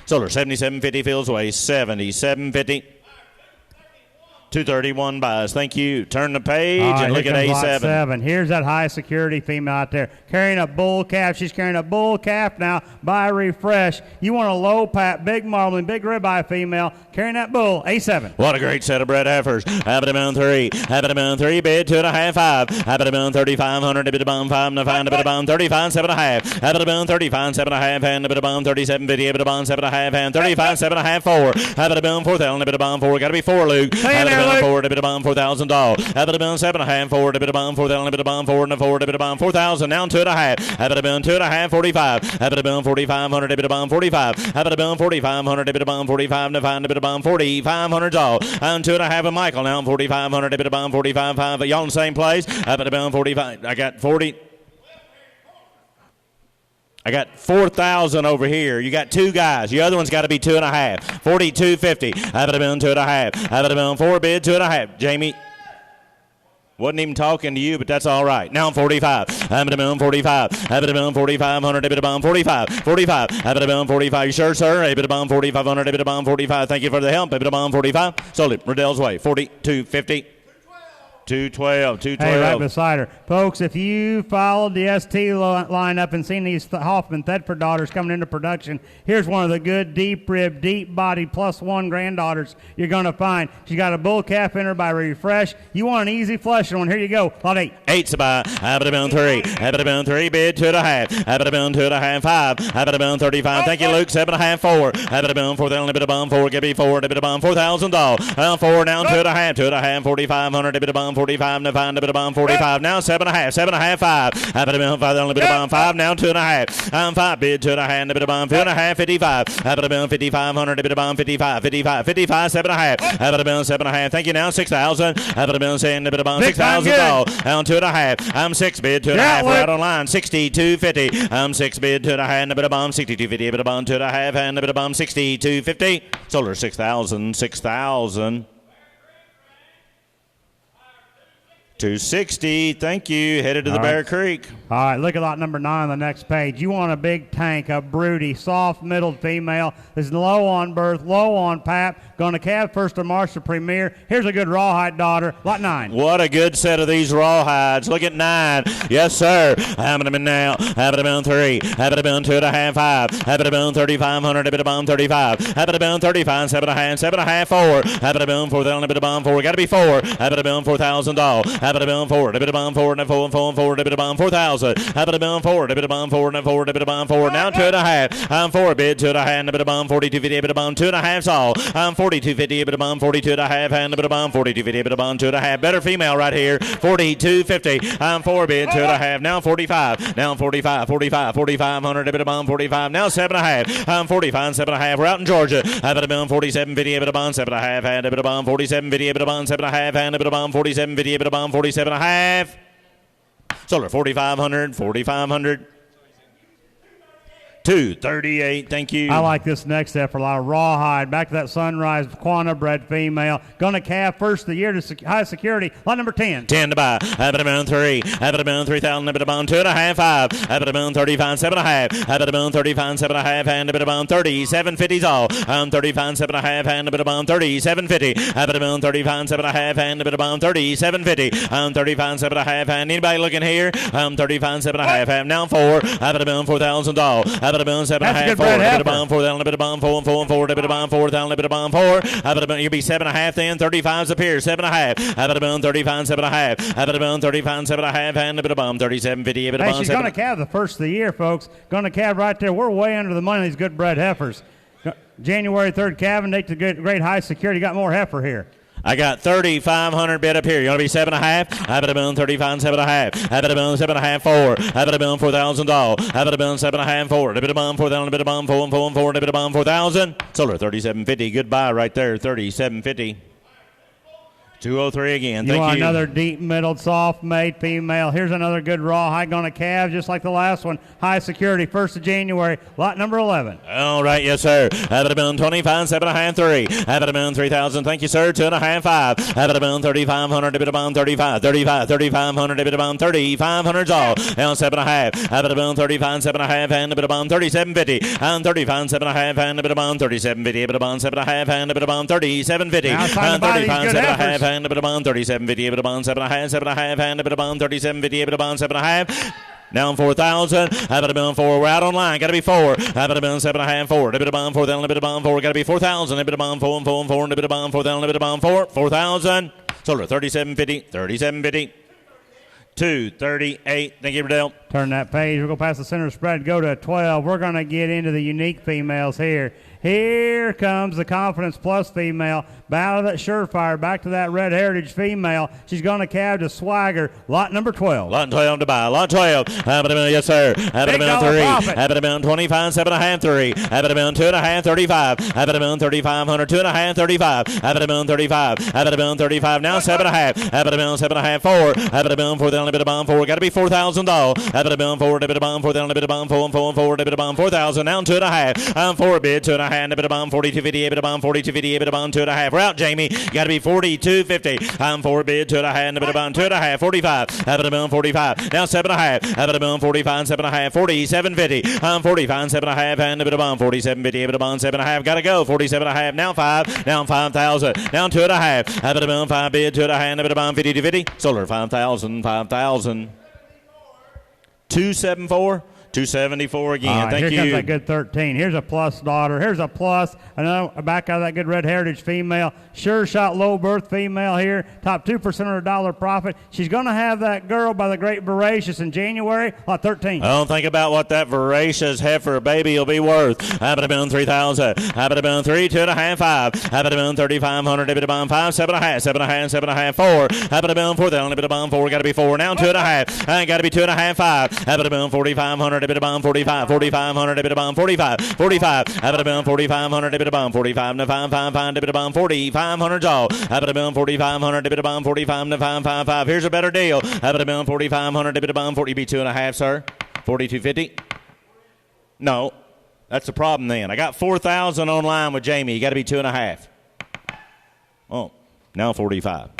Solar 77.50 fields away. 77.50. 231 buys. Thank you. Turn the page and look at A7. 7. Here's that high security female out there carrying a bull calf. She's carrying a bull calf now by Refresh. You want a low pat, big marbling, big ribeye female carrying that bull. A7. What a great set of bred heifers. Have it been 3. Have it been 3. Bid 2.5 5. Have it been 3,500. A bit of bomb 5 to find a bit of bomb 35 7.5. Have it been 35 7.5 and a bit of bomb 37.50. A bit of bomb 7.5 and 35 7.5 4. Have it been 4,000. A bit of bomb 4. Got to be 4, Luke. Have it Luke. Forward a bit of bomb $4,000. Have it a bit 7.5 forward a bit of bomb for that a bit of bomb forward and forward a bit of bomb 4,000. Now 2.5. Have it a bit 2.5 45. Have it a bit 4,500 a bit of bomb 45. Have it a bit 4,500 a bit of bomb 45 to find a bit of bomb 4,500 all. And 2.5 of Michael now 4,500 a bit of bomb 45. Y'all in the same place. Have it a bit 45. I got 40. I got 4,000 over here. You got two guys. The other one's got to be 2.5. 42.50. Have it a been 2.5. Have it a been 4 bid 2.5. Jamie. Wasn't even talking to you, but that's all right. Now I'm 45. Have it a been 45. Have it a been 4,500. A bit of bomb 45. 45. Have it a been 45. You sure, sir? A bit of bomb 4,500. A bit of bomb 45. Thank you for the help. A bit of bomb 45. Sold it. Riddell's way. 42.50. 212. Hey, right beside her. Folks, if you followed the ST lineup and seen these Hoffman Thetford daughters coming into production, here's one of the good deep rib, deep body +1 granddaughters you're going to find. She's got a bull calf in her by Refresh. You want an easy flushing one. Here you go. Lot 8. 8's a buy. Have it a been 3. Have it a been 3 bid 2.5. Have it a been 2.5 5. Have it a been 35. Thank you, Luke. 7.5 4. Have it a been 4. Then a bit of bomb 4. Give me 4. A bit of bomb $4,000. 4 down 2.5. 2.5 4,500. A bit of bomb 45 to find a bit of bomb 45. Now 7.5. 7.5 5. Have it a been 5. Then a bit of bomb 5. Now 2.5. 5 bid 2.5. A bit of bomb 2.5 55. Have it a been 5,500. A bit of bomb 55. 55 55 7.5. Have it a been 7.5. Thank you. Now 6,000. Have it a been saying a bit of bomb $6,000. Down 2.5. I'm 6 bid 2.5. We're out online. 62.50. 6 bid 2.5 and a bit of bomb 62.50. A bit of bomb 2.5 and a bit of bomb 62.50. Solar 6,000. 6,000. 260. Thank you. Headed to the Bear Creek. All right, look at lot number 9 on the next page. You want a big tank, a broody, soft-middled female. Is low on birth, low on pap. Going to calve first of March to Premier. Here's a good rawhide daughter. Lot 9. What a good set of these rawhides. Look at 9. Yes, sir. Have it been now. Have it been 3. Have it been 2.5 5. Have it been 3,500. A bit of bomb 35. Have it been 35. 7.5. 7.5 4. Have it been 4. Then a bit of bomb 4. Got to be 4. Have it been $4,000. Have it been 4. A bit of bomb 4 and a 4 a bit of bomb 4,000. Have it been 4. A bit of bomb 4 and a 4 a bit of bomb 4. Now 2.5. I'm 4 bid 2.5 and a bit of bomb 42.50. A bit of bomb 2.5 all. I'm 42.50. A bit of bomb 42.5 and a bit of bomb 42.50. A bit of bomb 2.5. Better female right here. 42.50. I'm 4 bid 2.5. Now 45. Now 45. 45. 4,500. A bit of bomb 45. Now 7.5. I'm 45. 7.5. We're out in Georgia. Have it been 47.50. A bit of bomb 7.5 and a bit of bomb 47.50. A bit of bomb 7.5 and a bit of bomb 47.50. A bit of bomb 47.5. Solar 4,500. 4,500. 238. Thank you. I like this next effort. A lot of rawhide. Back to that Sunrise Quanah bred female. Going to calve first of the year to high security. Lot number 10. 10 to buy. Have it been 3. Have it been 3,000. A bit of bone 2.5 5. Have it been 35 7.5. Have it been 35 7.5 and a bit of bone 37.50 all. 35 7.5 and a bit of bone 37.50. Have it been 35 7.5 and a bit of bone 37.50. 35 7.5 and anybody looking here? 35 7.5. Now 4. Have it been $4,000. Have it been 7.5 4. A bit of bomb 4. Then a bit of bomb 4 and 4 and 4. A bit of bomb 4. Then a bit of bomb 4. Have it been you'll be 7.5 then. 35's up here. 7.5. Have it been 35 7.5. Have it been 35 7.5 and a bit of bomb 37.50. A bit of bomb. She's going to calve the first of the year, folks. Going to calve right there. We're way under the money of these good bred heifers. January 3rd calving date to great high security. Got more heifer here. I got 3,500 bid up here. You want to be 7.5? Have it been 35 7.5. Have it been 7.5 4. Have it been $4,000. Have it been 7.5 4. A bit of bomb 4,000. A bit of bomb 4 and 4 and 4. A bit of bomb 4,000. Solar 37.50. Goodbye right there. 37.50. 203 again. Thank you. Want another deep middled soft made female. Here's another good rawhide going to calve just like the last one. High security 1st of January. Lot number 11. All right, yes sir. Have it been 25 7.5 3. Have it been 3,000. Thank you sir. 2.5 5. Have it been 3,500. A bit of bomb 35. 35 3,500. A bit of bomb 3,500 all. Now 7.5. Have it been 35 7.5 and a bit of bomb 37.50. And 35 7.5 and a bit of bomb 37.50. A bit of bomb 7.5 and a bit of bomb 37.50. And 35 7.5 and a bit of bond 37.50, a bit of bond 7.5 and a bit of bond 37.50, a bit of bond 7.5. Now 4,000. Have it been 4. We're out online. Got to be 4. Have it been 7.5 4. A bit of bond 4. Then a bit of bond 4. Got to be 4,000. A bit of bond 4 and 4 and 4 and a bit of bond 4. Then a bit of bond 4. 4,000. Solar 37.50. 37.50. 238. Thank you, Riddell. Turn that page. We'll go past the center spread. Go to 12. We're going to get into the unique females here. Here comes the Confidence Plus female. Out of that Surefire, back to that Red Heritage female. She's going to calve to Swagger, lot number 12. Lot 12 to buy. Lot 12. Habit amount, yes, sir. Habit amount 3. Habit amount 25, 7.5, 3. Habit amount 2.5, 35. Habit amount 3,500, 2.5, 35. Habit amount 35. Habit amount 35. Now 7.5. Habit amount 7.5, 4. Habit amount 4. The only bit of bomb 4. Got to be $4,000. Habit amount 4. Bit of bomb 4. The only bit of bomb 4. 4 and 4. Bit of bomb 4,000. Now 2.5. I'm 4 bid 2.5. Bit of bomb 42.50. Bit of bomb 42.50. Bit of bomb 2.5. We're out, Jamie. Got to be 42.50. I'm 4 bid 2.5. Bit of bomb 2.5. 45. Habit amount 45. Now 7.5. Habit amount 45. 7.5. 47.50. I'm 45. 7.5. And a bit of bomb 47.50. Bit of bomb 7.5. Got to go. 47.5. Now 5. Now 5,000. Now 2.5. Habit amount 5 bid 2.5. A bit of bomb 52.50. Solar 5,000. 5,000. 274. 274 again. Right, Thank you. Here comes that good 13. Here's a plus daughter. Here's a plus. Another back out of that good Red Heritage female. Sure shot low birth female here. Top 2% of her dollar profit. She's going to have that girl by the Great Voracious in January. Lot 13. Don't think about what that voracious heifer baby will be worth. Habit amount 3,000. Habit amount 3, 2.5, 5. Habit amount 3,500. Bit of bomb 5, 7.5, 7.5, 7.5, 4. Habit amount 4. The only bit of bomb 4. Got to be 4. Now 2.5. Got to be 2.5, 5. Habit amount 4,500. A bit of bomb 45, 4,500, a bit of bomb 45, 45, habit of bomb 4,500, a bit of bomb 45, to 5, 5, 5, a bit of bomb 4,500 all, habit of bomb 4,500, a bit of bomb 45, to 5, 5, 5. Here's a better deal, habit of bomb 4,500, a bit of bomb 40, be 2.5, sir, 42.50. No, that's the problem then. I got 4,000 online with Jamie. You got to be 2.5. Oh, now 45.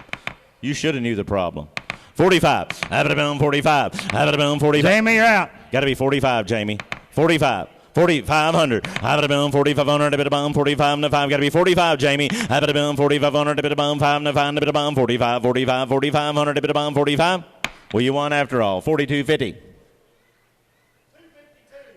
You should have knew the problem. 45. Habit of bomb 45. Habit of bomb 45. Jamie, you're out. Got to be 45, Jamie. 45. 4,500. Habit of bomb 4,500. A bit of bomb 45 to 5. Got to be 45, Jamie. Habit of bomb 4,500. A bit of bomb 5 to 5. A bit of bomb 45. 45. 4,500. A bit of bomb 45. Well, you won after all. 42.50.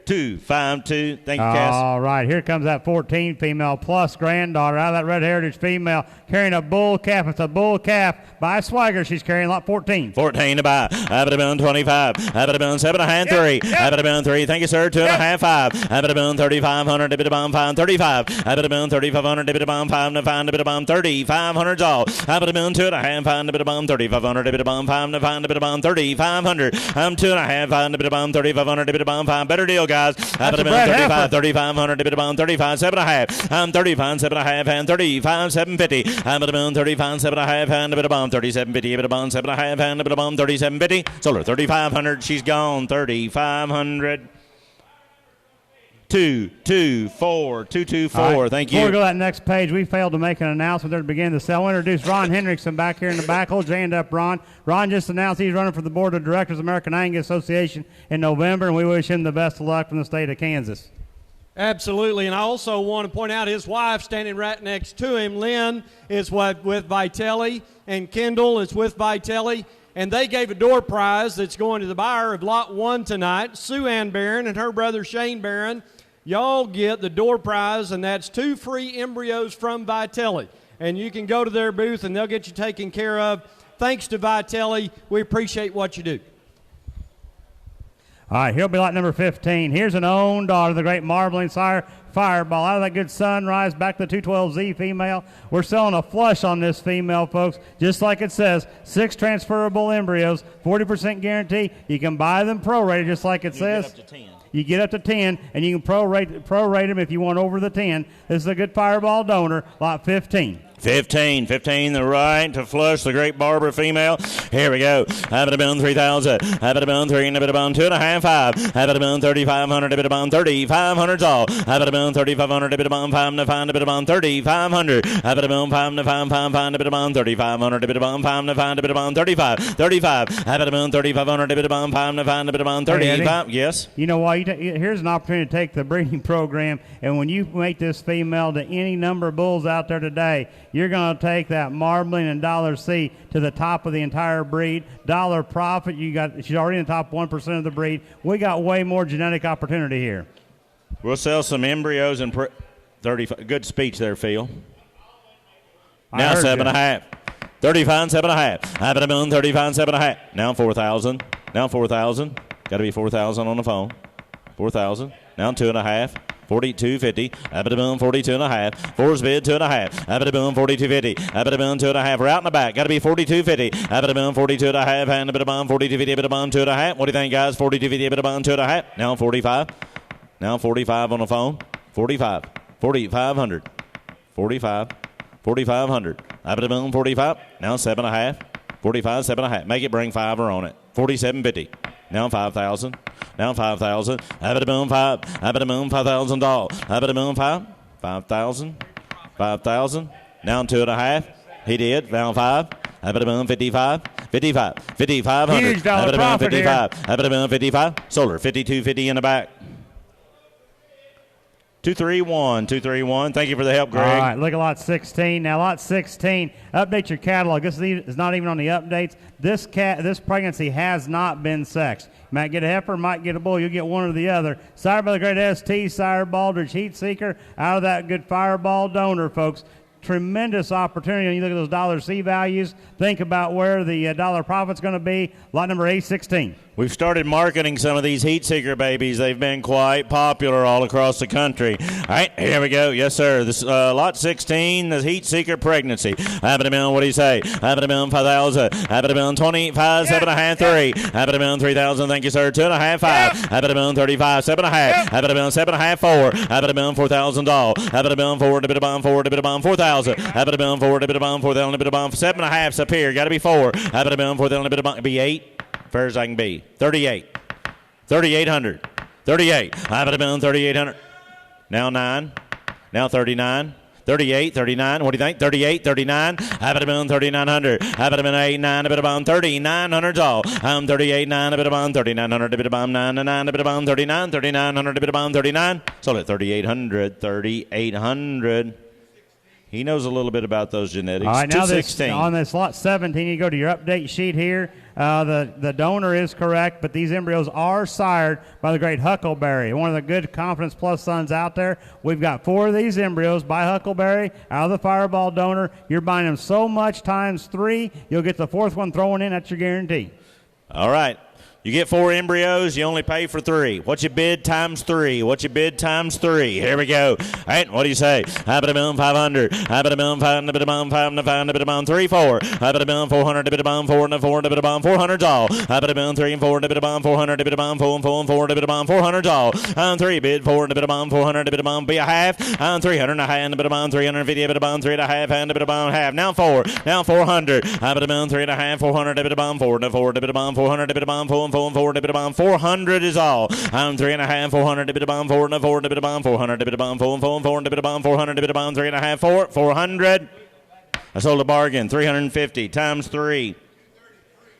252. Thank you, Cass. All right, here comes that 14 female plus granddaughter out of that Red Heritage female carrying a bull calf. It's a bull calf by Swagger. She's carrying lot 14. 14 to buy. Habit of bomb 25. Habit of bomb 7.5, 3. Habit of bomb 3. Thank you, sir. 2.5, 5. Habit of bomb 3,500. A bit of bomb 5, 35. Habit of bomb 3,500. A bit of bomb 5 to 5. A bit of bomb 3,500 all. Habit of bomb 2.5, 5. A bit of bomb 3,500. A bit of bomb 5 to 5. A bit of bomb 3,500. I'm 2.5, 5. A bit of bomb 3,500. A bit of bomb 5. Better deal, guys. Habit of bomb 35, 3,500. A bit of bomb 35, 7.5. I'm 35, 7.5, and 35, 750. Habit of bomb 35, 7.5, and a bit of bomb 37.50. A bit of bomb 7.5, and a bit of bomb 37.50. Solar 3,500. She's gone. 3,500. 224. 224. Right. Thank you. Before we go to that next page, we failed to make an announcement there to begin the sale. We'll introduce Ron Hendrickson back here in the back. Hold your hand up, Ron. Ron just announced he's running for the Board of Directors of the American Angus Association in November, and we wish him the best of luck from the state of Kansas. Absolutely, and I also want to point out his wife standing right next to him, Lynn, is with Vitelli, and Kendall is with Vitelli. And they gave a door prize that's going to the buyer of Lot 1 tonight, Sue Ann Barron and her brother Shane Barron. Y'all get the door prize, and that's 2 free embryos from Vitelli. And you can go to their booth, and they'll get you taken care of. Thanks to Vitelli. We appreciate what you do. All right, here'll be lot number 15. Here's an own daughter, the great Marbling Sire Fireball. Out of that good Sunrise, back to the 212Z female. We're selling a flush on this female, folks. Just like it says, 6 transferable embryos, 40% guarantee. You can buy them prorated, just like it says. Get up to 10. You get up to 10, and you can prorate them if you want over the 10. This is a good Fireball donor, lot 15. 15 the right to flush the great Barbara female. Here we go. Habit of bomb 3,000. Habit of bomb 3 and a bit of bomb 2.5, 5. Habit of bomb 3,500. A bit of bomb 3,500 all. Habit of bomb 3,500. A bit of bomb 5 to 5. A bit of bomb 3,500. Habit of bomb 5 to 5, 5, 5. A bit of bomb 3,500. A bit of bomb 5 to 5. A bit of bomb 35. 35. Habit of bomb 3,500. A bit of bomb 5 to 5. A bit of bomb 35. Yes. You know why? Here's an opportunity to take the breeding program, and when you make this female to any number of bulls out there today, you're going to take that Marbling and Dollar C to the top of the entire breed. Dollar profit, she's already in the top 1% of the breed. We got way more genetic opportunity here. We'll sell some embryos and 35. Good speech there, Phil. Now 7.5. 35, 7.5. Habit of bomb 35, 7.5. Now 4,000. Now 4,000. Got to be 4,000 on the phone. 4,000. Now 2.5. 42.50. Abba-da-boom, 42.5. Four's bid, 2.5. Abba-da-boom, 42.50. Abba-da-boom, 2.5. We're out in the back. Got to be 42.50. Abba-da-boom, 42.5. And Abba-da-boom, 42.50. Abba-da-boom, 2.5. What do you think, guys? 42.50. Abba-da-boom, 2.5. Now 45. Now 45 on the phone. 45. 4,500. 45. 4,500. Abba-da-boom, 45. Now 7.5. 45, 7.5. Make it bring 5 on it. 47.50. Now 5,000. Now 5,000. Abba-da-boom, 5. Abba-da-boom, $5,000. Abba-da-boom, 5. 5,000. 5,000. Now 2.5. He did. Now 5. Abba-da-boom, 55. 55. 5,500. Huge dollar Abba-da-boom, profit 55. Abba-da-boom, 55. Solar, 52.50 in the back. 231. 231. Thank you for the help, Greg. All right, look at lot 16. Now, lot 16, update your catalog. This is not even on the updates. This pregnancy has not been sexed. Might get a heifer, might get a bull. You'll get one or the other. Sired by the great ST, Sire Baldridge Heat Seeker, out of that good Fireball donor, folks. Tremendous opportunity. When you look at those dollar C values, think about where the dollar profit's going to be. Lot number 816. We've started marketing some of these heat seeker babies. They've been quite popular all across the country. All right, here we go. Yes, sir. This lot 16, the heat seeker pregnancy. Abba-da-boom, what do you say? Abba-da-boom, 5,000. Abba-da-boom, 25, 7.5, 3. Abba-da-boom, 3,000. Thank you, sir. 2.5, 5. Abba-da-boom, 35, 7.5. Abba-da-boom, 7.5, 4. Abba-da-boom, $4,000. Abba-da-boom, 4, da-bida-bum, 4, da-bida-bum, 4,000. Abba-da-boom, 4, da-bida-bum, 4,000, da-bida-bum, 7.5's up here. Got to be 4. Abba-da-boom, 4,000, da-bida-bum, be 8. Fair as I can be. 38. 3,800. 38. Abba-da-boom, 3,800. Now 9. Now 39. 38, 39. What do you think? 38, 39. Abba-da-boom, 3,900. Abba-da-boom, 8, 9, a-bit-a-boom, 3,900's all. 38, 9, a-bit-a-boom, 3,900, a-bit-a-boom, 9, 9, a-bit-a-boom, 39, 3,900, a-bit-a-boom, 39. Sold at 3,800, 3,800. He knows a little bit about those genetics. All right, now on 216. this lot 17, you go to your update sheet here. The donor is correct, but these embryos are sired by the great Huckleberry, one of the good Confidence Plus sons out there. We've got 4 of these embryos by Huckleberry out of the Fireball donor. You're buying them so much times 3, you'll get the 4th one thrown in. That's your guarantee. All right. You get 4 embryos, you only pay for 3. What you bid times 3? What you bid times 3? Here we go. All right, what do you say? Abba-da-boom, 500. Abba-da-boom, 5, a-bit-a-boom, 5, a-bit-a-boom, 3, 4. Abba-da-boom, 400, a-bit-a-boom, 4, and 4, a-bit-a-boom, 400's all. Abba-da-boom, 3 and 4, a-bit-a-boom, 400, a-bit-a-boom, 4 and 4 and 4, a-bit-a-boom, 400's all. 3 bid, 4 and a-bit-a-boom, 400, a-bit-a-boom, be a half. 300 and a half, and a-bit-a-boom, 350, a-bit-a-boom, 3 and a half, and a-bit-a-boom, half. Now 4. Now 400. Abba-da-boom, 3 and a half, 400, a-bit-a-boom, 4 and 4, a-bit-a-boom, 400, a-bit-a-boom, 4 and 4 and 4, a-bit-a-boom, 400 is all. 3 and a half, 400, a bit of bomb, 4 and 4, a bit of bomb, 400, a bit of bomb, 4 and 4 and 4, a bit of bomb, 400, a bit of bomb, 3 and a half, 4, 400. I sold a bargain, 350 times 3.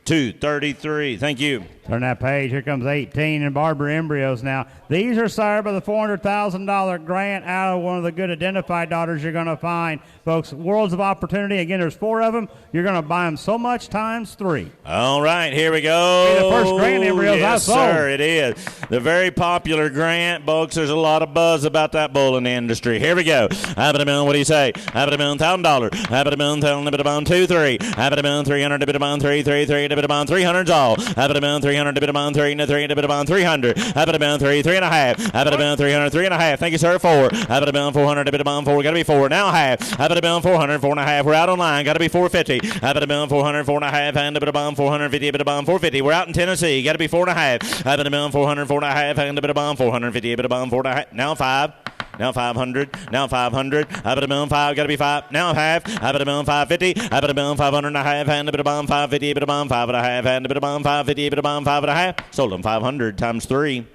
233. Thank you. Turn that page. Here comes 18 and Barbara embryos now. These are sired by the $400,000 grant out of one of the good identified daughters you're going to find. Folks, worlds of opportunity. Again, there's 4 of them. You're going to buy them so much times 3. All right, here we go. The first grant embryos I sold. Yes, sir, it is. The very popular grant, folks. There's a lot of buzz about that bull in the industry. Here we go. Abba-da-boom, what do you say? Abba-da-boom, $1,000. Abba-da-boom, $1,000, 2, 3. Abba-da-boom, 300, a-bit-a-boom, 3, 3, 3, a-bit-a-boom, 300's all. Abba-da-boom, 300, a-bit-a-boom, 3, 3, a-bit-a-boom, 300. Abba-da-boom, 3, 3 and a half. Abba-da-boom, 300, 3 and a half. Thank you, sir. 4. Abba-da-boom, 400, a-bit-a-boom, 4. Got to be 4. Now a half. Abba-da-boom, 400, 4 and a half. We're out on line. Got to be 450. Abba-da-boom, 400, 4 and a half. And a-bit-a-boom, 450, a-bit-a-boom, 450. We're out in Tennessee. Got to be 4 and a half. Abba-da-boom, 400, 4 and a half. And a-bit-a-boom, 450, a-bit-a-boom, 4 and a half. Now 5. Now 500. Now 500. Abba-da-boom, 5. Got to be 5. Now a half. Abba-da-boom, 550. Abba-da-boom, 500 and a half. And a-bit-a-boom, 550, a-bit-a-boom, 5 and a half. And a-bit-a-boom, 550, a-bit-a-boom, 5 and a half. Sold them 500 times 3.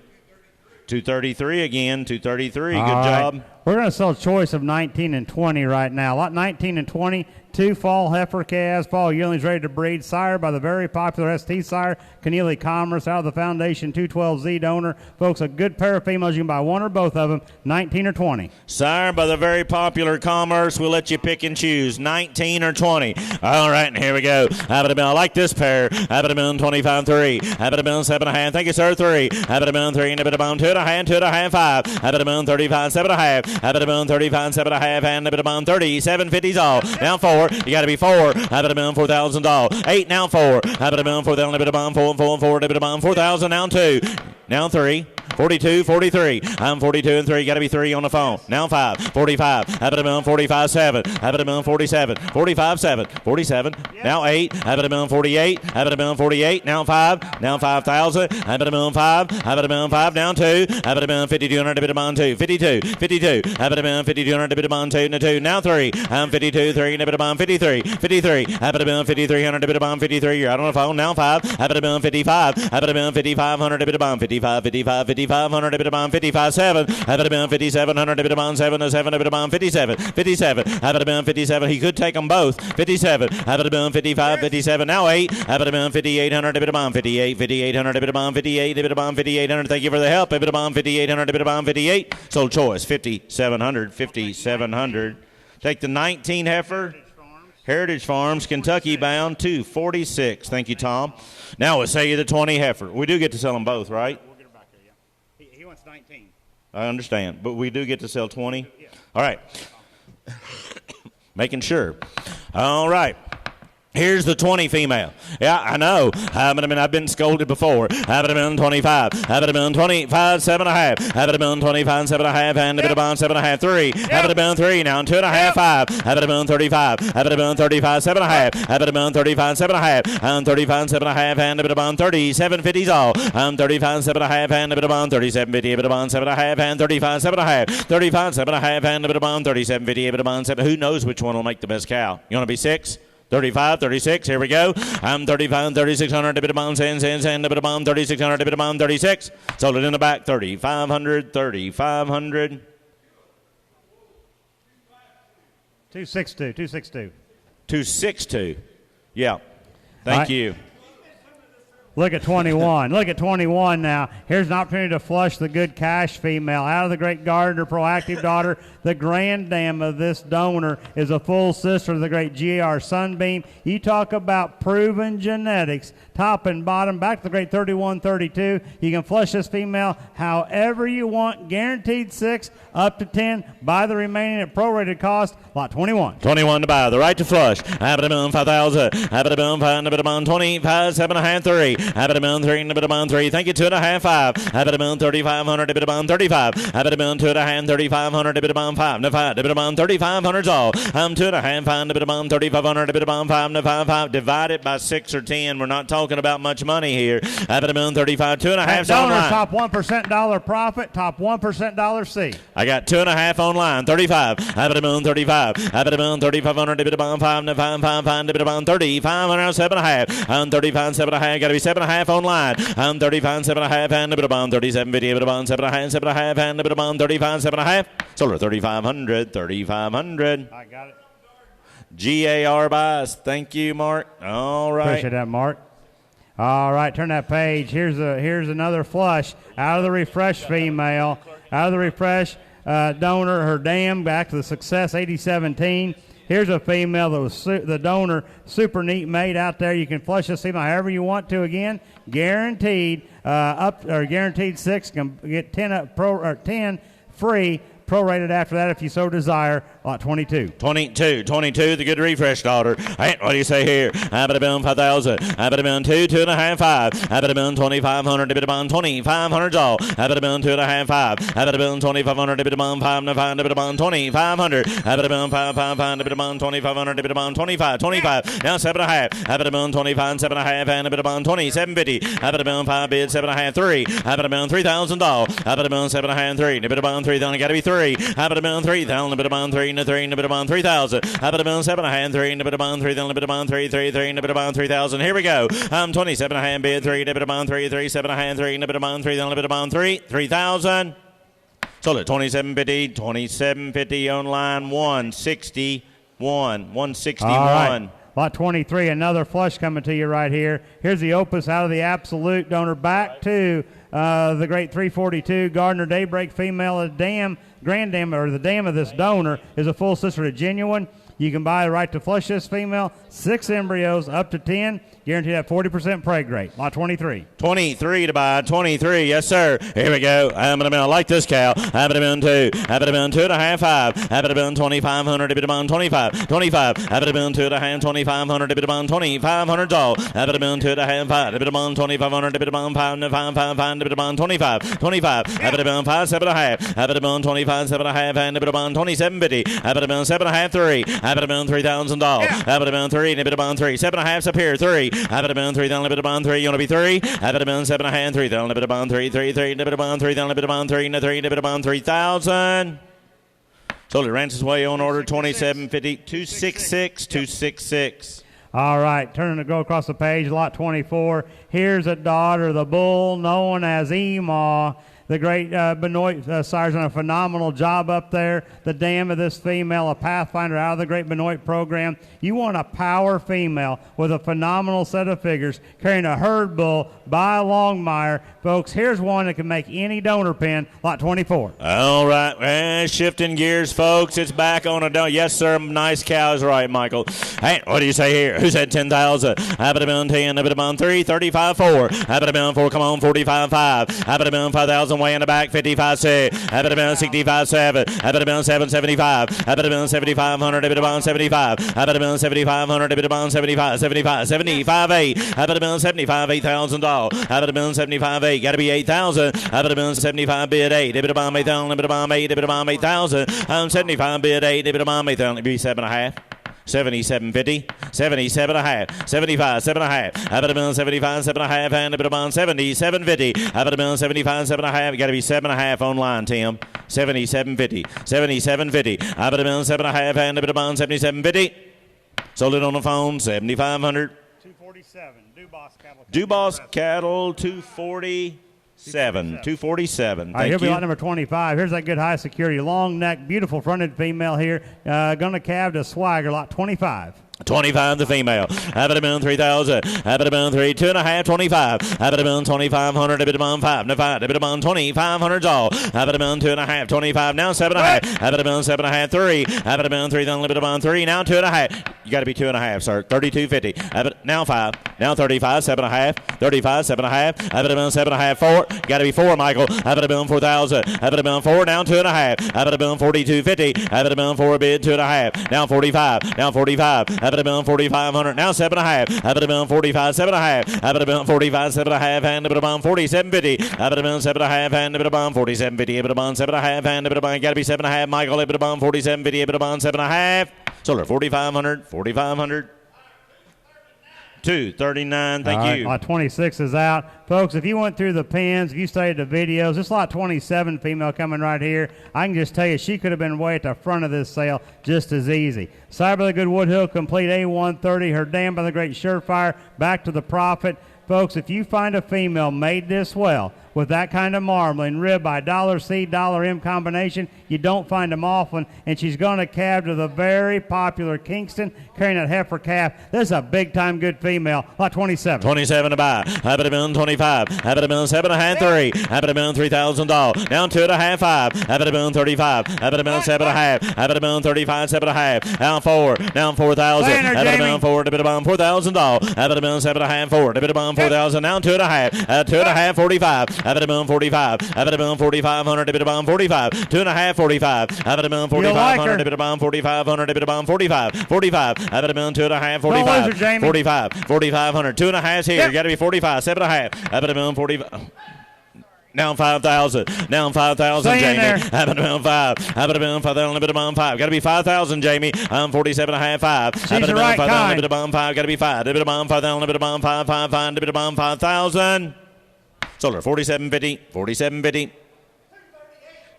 233 again. 233. Good job. We're going to sell a choice of 19 and 20 right now. Lot 19 and 20, 2 fall heifer calves, fall yearlings ready to breed, sired by the very popular ST sire, Keneally Commerce, out of the Foundation 212Z donor. Folks, a good pair of females. You can buy one or both of them, 19 or 20. Sired by the very popular Commerce. We'll let you pick and choose, 19 or 20. All right, and here we go. Abba-da-boom, I like this pair. Abba-da-boom, 25, 3. Abba-da-boom, 7 and a half. Thank you, sir, 3. Abba-da-boom, 3 and a-bit-a-boom, 2 and a half, 2 and a half, 5. Abba-da-boom, 35, 7 and a half. Abba-da-boom, 35, 7 and a half, and a-bit-a-boom, 30, 750's all. Now 4. You got to be 4. Abba-da-boom, $4,000. 8, now 4. Abba-da-boom, 4,000, a-bit-a-boom, 4 and 4 and 4, a-bit-a-boom, 4,000, now 2. Now 3. 42, 43. 42 and 3. Got to be 3 on the phone. Now 5. 45. Have it a million. 45, 7. Have it a million. 47. 45, 7. 47. Now 8. Have it a million. 48. Have it a million. 48. Now 5. Now 5,000. Have it a million. 5. Have it a million. 5. Down 2. Have it a million. 5,200. A bit of bond 2. 52. 52. Have it a million. 5,200. A bit of bond 2. And a 2. Now 3. 52. 3. And a bit of bond 53. 53. Have it a million. 5,300. A bit of bond 53. You're out on the phone. Now 5. Have it a million. 55. Have it a million. 5,500. A bit of bond 55. 55. 5,500. A bit of bond 55. 7. Have it a million. 5,700. A bit of bond 7. A 7. A bit of bond 57. 57. Have it a million. 57. He could take them both. 57. Have it a million. 55. 57. Now 8. Have it a million. 5,800. A bit of bond 58. 5,800. A bit of bond 58. A bit of bond 5,800. Thank you for the help. A bit of bond 5,800. A bit of bond 58. Sold choice 5,700. 5,700. Take the 19 heifer. Heritage Farms, Kentucky bound 246. Thank you, Tom. Now we'll sell you the 20 heifer. We do get to sell them both, right? We'll get her back there, yeah. He wants 19. I understand, but we do get to sell 20? Yeah. All right. Making sure. All right. Here's the 20 female. Yeah, I know. I've been scolded before. Have it a million 25. Have it a million 25, 7.5. Have it a million 25, 7.5. And a bit of bond 7.5, 3. Have it a million 3. Now 2.5, 5. Have it a million 35. Have it a million 35, 7.5. Have it a million 35, 7.5. And 35, 7.5. And a bit of bond 30. 750's all. 35, 7.5. And a bit of bond 37.50. A bit of bond 7.5. And 35, 7.5. 35, 7.5. And a bit of bond 37.50. A bit of bond 7. Who knows which one will make the best cow? You want to be 6? 35, 36, here we go. 35, 3,600, a bit of bond, and a bit of bond, 3,600, a bit of bond, 36. Sold it in the back, 3,500, 3,500. 262, 262. 262. Yeah. Thank you. Look at 21. Look at 21 now. Here's an opportunity to flush the good cash female out of the Great Gardner Proactive daughter. The granddam of this donor is a full sister of the great GAR Sunbeam. You talk about proven genetics, top and bottom, back to the great 31-32. You can flush this female however you want, guaranteed 6, up to 10. Buy the remaining at prorated cost, lot 21. 21 to buy, the right to flush. Have it a million, 5,000. Have it a million, 5, and a bit of bond, 25, 7.5, 3. Have it a million, 3, and a bit of bond, 3. Thank you, 2.5, 5. Have it a million, 3,500, a bit of bond, 35. Have it a million, 2.5, 3,500, a bit of bond, 5. No 5, a bit of bond, 3,500's all. 2.5, 5, a bit of bond, 3,500, a bit of bond, 5. No 5, 5. Divide it by 6 or 10. We're not talking about much money here. Have it a million, 35, 2.5 online. Top 1% dollar profit, top 1% dollar C. I got 2.5 online, 35. Have it a million, 35. Have it a million, 3,500, a bit of bond, 5. No 5, 5, 5, a bit of bond, 3500, 7.5. 35, 7.5, got to be 7.5 online. 35, 7.5, and a bit of bond, 37.50, a bit of bond, 7.5, 7.5, and a bit of bond, 35, 7.5. Sold her 3,500, 3,500. I got it. GAR buys. Thank you, Mark. All right. Appreciate that, Mark. All right, turn that page. Here's another flush out of the refresh female, out of the refresh donor, her dam, back to the Success 8017. Here's a female that was the donor, super neat made out there. You can flush this female however you want to. Again, guaranteed guaranteed 6. Can get 10 free. Prorated after that if you so desire. Lot 22. 22, the good refresh daughter. Hey, what do you say here? Have it a million, 5,000. Have it a million, 2, 2.5, 5. Have it a million, 2,500, a bit of bond, 2,500's all. Have it a million, 2.5, 5. Have it a million, 2,500, a bit of bond, 5, no 5, a bit of bond, 2,500. Have it a million, 5, 5, 5, a bit of bond, 2,500, a bit of bond, 25. Now 7.5. Have it a million, 25, 7.5, and a bit of bond, 27.50. Have it a million, 5 bid, 7.5, 3. Have it a million, 3,000 all. Have it a million, 7.5, 3. A bit of bond, 3,000, got to be 3. Have it a million, 3,000, a bit of bond, 3, and a 3, and a bit of bond, 3,000. Have it a million, 7.5, 3, and a bit of bond, 3, then a bit of bond, 3, 3, 3, and a bit of bond, 3,000. Here we go. 27.5 bid, 3, and a bit of bond, 3, 3, 7.5, 3, and a bit of bond, 3, then a bit of bond, 3, 3,000. Sold it 27.50 online, 161. All right. Lot 23, another flush coming to you right here. Here's the Opus out of the Absolute donor back to the great 342 Gardner Daybreak female. A granddam, or the dam of this donor is a full sister to Genuine. You can buy the right to flush this female, 6 embryos, up to 10. Guarantee that 40% preg rate. Lot 23. 23 to buy, 23, yes sir. Here we go. I like this cow. Have it been 2. Have it been 2.5, 5. Have it been 2,500, if it been 25. 25. Have it been 2.5, 2,500, if it been 2,500 all. Have it been 2.5, 5. If it been 2,500, if it been 5, 5, 5, 5, if it been 25. 25. Have it been 5, 7.5. Have it been 25, 7.5, and if it been 27.50. Have it been 7.5, 3. Have it been 3,000 all. Have it been 3, and if it been 3. 7.5's up here, 3. Have it been 3, then if it been 3. You want to be 3? Have it been 7.5, 3. Then if it been 3, 3, 3, if it been 3, then if it been 3, and 3, if it been 3,000. So it ranks its way on order 27.50, 266, 266. All right, turning to go across the page, lot 24. Here's a daughter of the bull known as Emaw. The great Benoit sire's done a phenomenal job up there. The dam of this female, a Pathfinder out of the great Benoit program. You want a power female with a phenomenal set of figures carrying a herd bull by a Longmire. Folks, here's one that can make any donor pin, lot 24. All right, shifting gears, folks. It's back on a donor. Yes, sir, nice cows, right, Michael. Hey, what do you say here? Who said 10,000? Have it been 10, have it been 3, 35, 4. Have it been 4, come on, 45, 5. Have it been 5,000. Way in the back, 55, 6. Have it been 65, 7. Have it been 775. Have it been 7,500. Have it been 75. Have it been 7,500. Have it been 75, 75, 75, 8. Have it been 75, 8,000 all. Have it been 75, 8. Got to be 8,000. Have it been 75 bid 8. Have it been 8,000. Have it been 8. Have it been 8,000. 75 bid 8. Have it been 8,000. It'd be 7.5. 77.50, 77.5, 75, 7.5. Have it been 75, 7.5, and if it been 77.50. Have it been 75, 7.5. Got to be 7.5 online, Tim. 77.50, 77.50. Have it been 7.5, and if it been 77.50. Sold it on the phone, 7,500. 247, Dubas Cattle. Dubas Cattle, 247. 247. All right, here'll be lot number 25. Here's that good high security, long neck, beautiful fronted female here. Gonna calve to Swagger, lot 25. 25 the female. Have it been 3,000. Have it been 3, 2.5, 25. Have it been 2,500. Have it been 5, 5. Have it been 2,500 all. Have it been 2.5, 25. Now 7.5. Have it been 7.5, 3. Have it been 3, then have it been 3. Now 2.5. You got to be 2.5, sir. 32.50. Have it now 5. Now 35, 7.5. 35, 7.5. Have it been 7.5, 4. Got to be 4, Michael. Have it been 4,000. Have it been 4. Now 2.5. Have it been 42.50. Have it been 4 bid 2.5. Now 45. Now 45. Have it been 4,500. Now 7.5. Have it been 45, 7.5. Have it been 45, 7.5. And it been 47.50. Have it been 7.5. And it been 47.50. It been 7.5. And it been got to be 7.5. Michael, it been 47.50. It been 7.5. Solar 4,500. 4,500. 239. Thank you. Lot 26 is out. Folks, if you went through the pins, if you studied the videos, this lot 27 female coming right here, I can just tell you she could have been way at the front of this sale just as easy. Side by the good Woodhill, complete A130, her dam by the great Surefire, back to the Prophet. Folks, if you find a female made this well, with that kind of marbling, ribeye, $C, $M combination, you don't find them often, and she's going to calve to the very popular Kingston, carrying that heifer calf. This is a big-time good female. Lot 27. 27 to buy. Have it been 25. Have it been 7.5, 3. Have it been $3,000. Now 2.5, 5. Have it been 35. Have it been 7.5. Have it been 35, 7.5. Now 4. Now 4,000. Have it been 4. Have it been $4,000. Have it been 7.5, 4. Have it been 4,000. Now 2.5. 2.5, 45. Have it been 45. Have it been 4,500. Have it been 45. 2.5, 45. Have it been 4,500. Have it been 4,500. Have it been 45. 45. Have it been 2.5, 45. 45. 4,500. 2.5's here. You got to be 45. 7.5. Have it been 45. Now 5,000. Now 5,000, Jamie. Have it been 5. Have it been 5,000. Have it been 5. Got to be 5,000, Jamie. 47.5, 5. Have it been 5,000. Have it been 5. Got to be 5. Have it been 5,000. Have it been 5, 5, 5. Have it been 5,000. Solar 47.50. 47.50.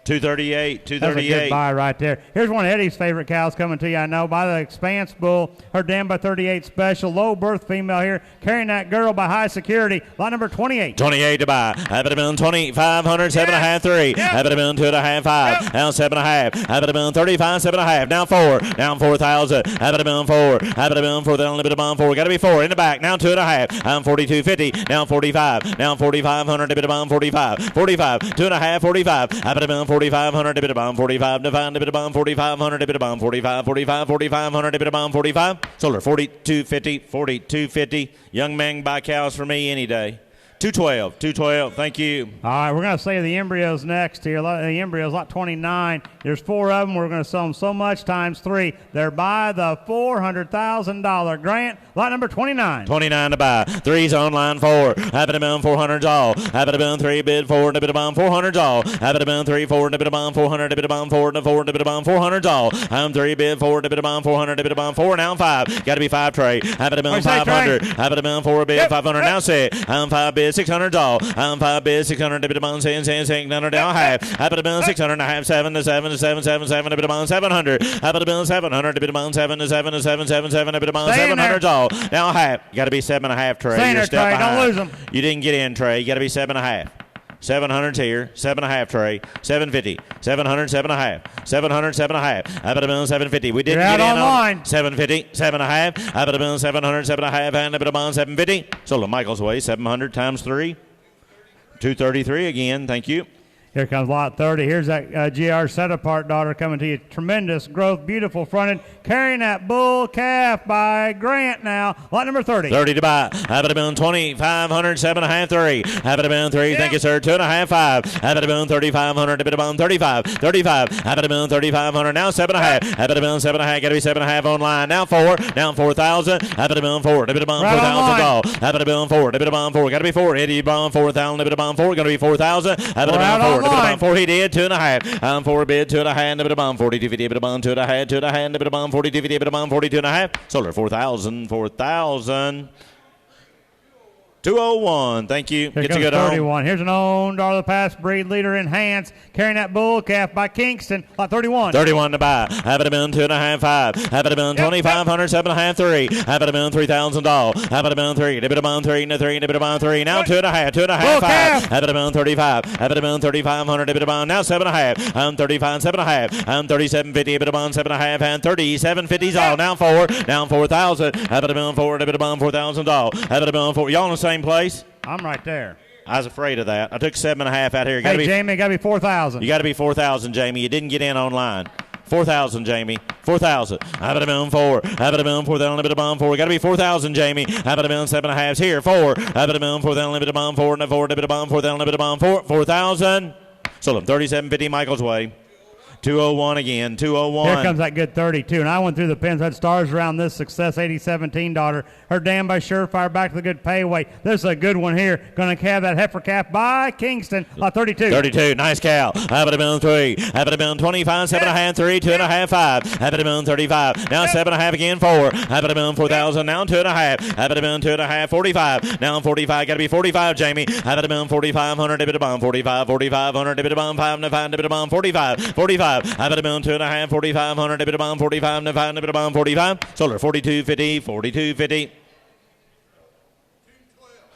238, 238. That's a good buy right there. Here's one of Eddie's favorite cows coming to you, I know, by the Expanse Bull. Her dam by 38 special. Low birth female here, carrying that girl by high security. Lot number 28. 28 to buy. Have it been 2,500, 7.5, 3. Have it been 2.5, 5. Now 7.5. Have it been 35, 7.5. Now 4. Now 4,000. Have it been 4. Have it been 4. Then only bit of 4. Got to be 4 in the back. Now 2.5. 42.50. Now 45. Now 4,500. A bit of 45. 45. 2.5. 45. Have it been 45. 4,500, dip it a bomb, 45, divine, dip it a bomb, 4,500, dip it a bomb, 45, 45, 4,500, dip it a bomb, 45. Sold her 42.50, 42.50. Young man buy cows for me any day. 212, thank you. All right, we're going to say the embryos next here. The embryos, lot 29. There's 4 of them. We're going to sell them so much times 3. They're by the $400,000 grant. Lot number 29. 29 to buy. 3's on line 4. Have it a boom, 400's all. Have it a boom, 3 bid 4, dip it a bomb, 400's all. Have it a boom, 3, 4, dip it a bomb, 400, dip it a bomb, 4, and a 4, dip it a bomb, 400's all. I'm 3 bid 4, dip it a bomb, 400, dip it a bomb, 4, now 5. Got to be 5 tray. Have it a boom, 500. Have it a boom, 4 bid 500. Now 6. I'm 5 bid 600's all. I'm 5 bid 600, dip it a bomb, 600 down half. Have it a boom, 600 and a half, 7 to 7 to 7, 7, 7, dip it a bomb, 700. Have it a boom, 700, dip it a bomb, 7 to 7 to 7, 7, 7, dip it a bomb, 700's all. Now half. You got to be 7.5 tray. Stay in there, Trey. Don't lose them. You didn't get in, Trey. You got to be 7.5. 700's here, 7.5 tray, 750, 700, 7.5, 700, 7.5. Have it a bill, 750. We didn't get in on 750, 7.5. Have it a bill, 700, 7.5, and a bit of bond, 750. Sold to Michael's way, 700 times 3, 233 again. Thank you. Here comes lot 30. Here's that GR set-apart daughter coming to you. Tremendous growth, beautiful fronted, carrying that bull calf by Grant now. Lot number 30. 30 to buy. Have it a boon 2,500, 7.5, 3. Have it a boon 3. Thank you, sir. 2.5, 5. Have it a boon 3,500, a bit of boon 35, 35. Have it a boon 3,500. Now 7.5. Have it a boon 7.5. Got to be 7.5 online. Now 4. Now 4,000. Have it a boon 4. A bit of boon 4,000 all. Have it a boon 4. A bit of boon 4. Got to be 4. Eddie boon 4,000. A bit of boon 4. Got to be 4,000. Have it a boon 4. A bit of boon 4. He did 2.5. 4 bid 2.5. A bit of boon 42.50. A bit of boon 2.5. 2.5. A bit of boon 42.50. A bit of boon 42.5. Sold her 4,000. 4,000. 201. Thank you. Here Gets comes a good 31. Here's an own daughter of the past breed leader in Hans, carrying that bull calf by Kingston. Lot 31. 31 to buy. Have it a boon 2.5, 5. Have it a boon 2,500, 7.5, 3. Have it a boon 3,000 all. Have it a boon 3. Dip it a boon 3, and a 3, dip it a boon 3. Now 2.5, 2.5, 5. Have it a boon 35. Have it a boon 3,500, dip it a boon. Now 7.5. I'm 35, 7.5. I'm 37.50, dip it a boon 7.5, and 37.50's all. Now 4. Now 4,000. Have it a boon 4, dip it a boon 4,000 all. Have it a boon 4. Y'all in the same place? I'm right there. I was afraid of that. I took 7.5 out here. Hey, Jamie, got to be 4,000. You got to be 4,000, Jamie. You didn't get in online. 4,000, Jamie. 4,000. Have it a boom 4. Have it a boom 4. Then a bit of bomb 4. Got to be 4,000, Jamie. Have it a boom 7.5's here. 4. Have it a boom 4. Then a bit of bomb 4. And a 4. A bit of bomb 4. Then a bit of bomb 4. 4,000. Sold him 37.50 Michael's way. 201 again. 201. Here comes that good 32. And I went through the pins, had stars around this success 80-17 daughter. Her dam by Surefire, back to the good pay weight. This is a good one here. Going to calve that heifer calf by Kingston. 32. 32. Nice cow. Have it a boom 3. Have it a boom 25, 7.5, 3, 2.5, 5. Have it a boom 35. Now 7.5 again, 4. Have it a boom 4,000. Now 2.5. Have it a boom 2.5, 45. Now 45. Got to be 45, Jamie. Have it a boom 4,500. Dip it a bomb 45, 4,500. Dip it a bomb 5 to 5. Dip it a bomb 45, 45. Have it a boom 2.5, 4,500. Dip it a bomb 45 to 5. Dip it a bomb 45. Sold her 42.50, 42.50.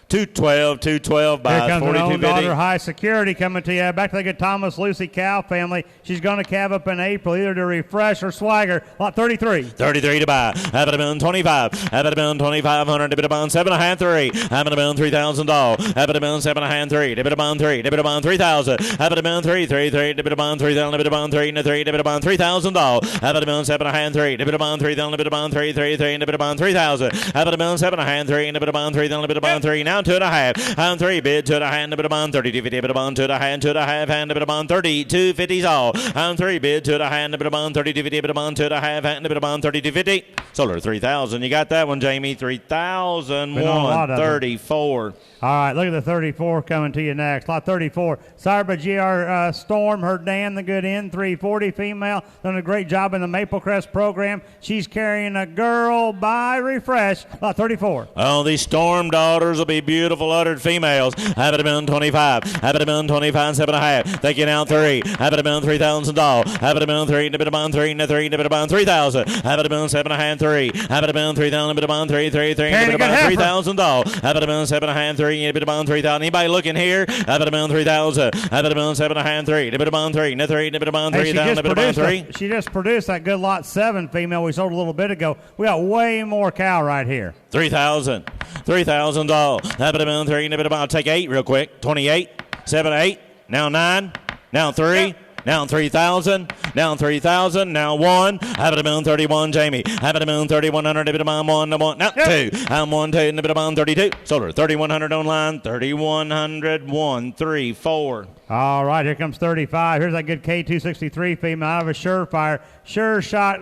212 by Here comes an own 42.50. daughter, high security, coming to you. Back to the good Thomas Lucy cow family. She's going to calve up in April, either to refresh or swagger. Lot 33. 33 to buy. Have it a boon 25. Have it a boon 2,500. Dip it a boon 7.5, 3. Have it a boon 3,000 all. Have it a boon 7.5, 3. Dip it a boon 3. Dip it a boon 3,000. Have it a boon 3, 3, 3. Dip it a boon 3,000. Dip it a boon 3 and a 3. Dip it a boon 3,000 all. Have it a boon 7.5, 3. Dip it a boon 3,000. Dip it a boon 3, 3, 3. Dip it a boon 3,000. Have it a boon 7.5, 3. Dip it a boon 3,000. Dip it a boon 3. Now 2.5. I'm 3 bid to the hand, a bit of bond 32.50, a bit of bond to the hand, hand, a bit of bond 32.50's all. I'm 3 bid to the hand, a bit of bond 32.50, a bit of bond to the hand, a bit of bond 32.50. Sold her 3,000. You got that one, Jamie? 3,000. 134. All right, look at the 34 coming to you next. Lot 34, Cyber GR Storm, her Dan, the good N340 female, done a great job in the Maple Crest program. She's carrying a girl by Refresh. Lot 34. Oh, these Storm daughters will be beautiful uttered females. Have it a been 25. Have it a been 25, 7.5. Thank you now 3. Have it a been 3,000 doll. Have it a been 3, a bit of bond 3, and a 3, a bit of bond 3,000. Have it a been 7.5, 3. Have it a been 3,000, a bit of bond 3, 3, 3, a bit of bond 3,000 doll. Have it a been 7.5, 3. A bit of bond 3,000. Anybody looking here? Have it a been 3,000. Have it a been 7.5, 3. A bit of bond 3, and a 3, a bit of bond 3,000. A bit of bond 3. She just produced that good lot 7 female we sold a little bit ago. We got way more cow right here. 3,000. 3,000 all. Have it a been 3, and a bit of bond. Take 8 real quick. 28. 7, 8. Now 9. Now 3. Now 3,000. Now 3,000. Now 1. Have it a moon 31, Jamie. Have it a moon 3,100. Have it a moon 1. Now 2. I'm 1, 2. And a bit of moon 32. Solar 3,100 online. 3,100. 1, 3, 4. All right, here comes 35. Here's that good K263 female out of a Surefire. Sure shot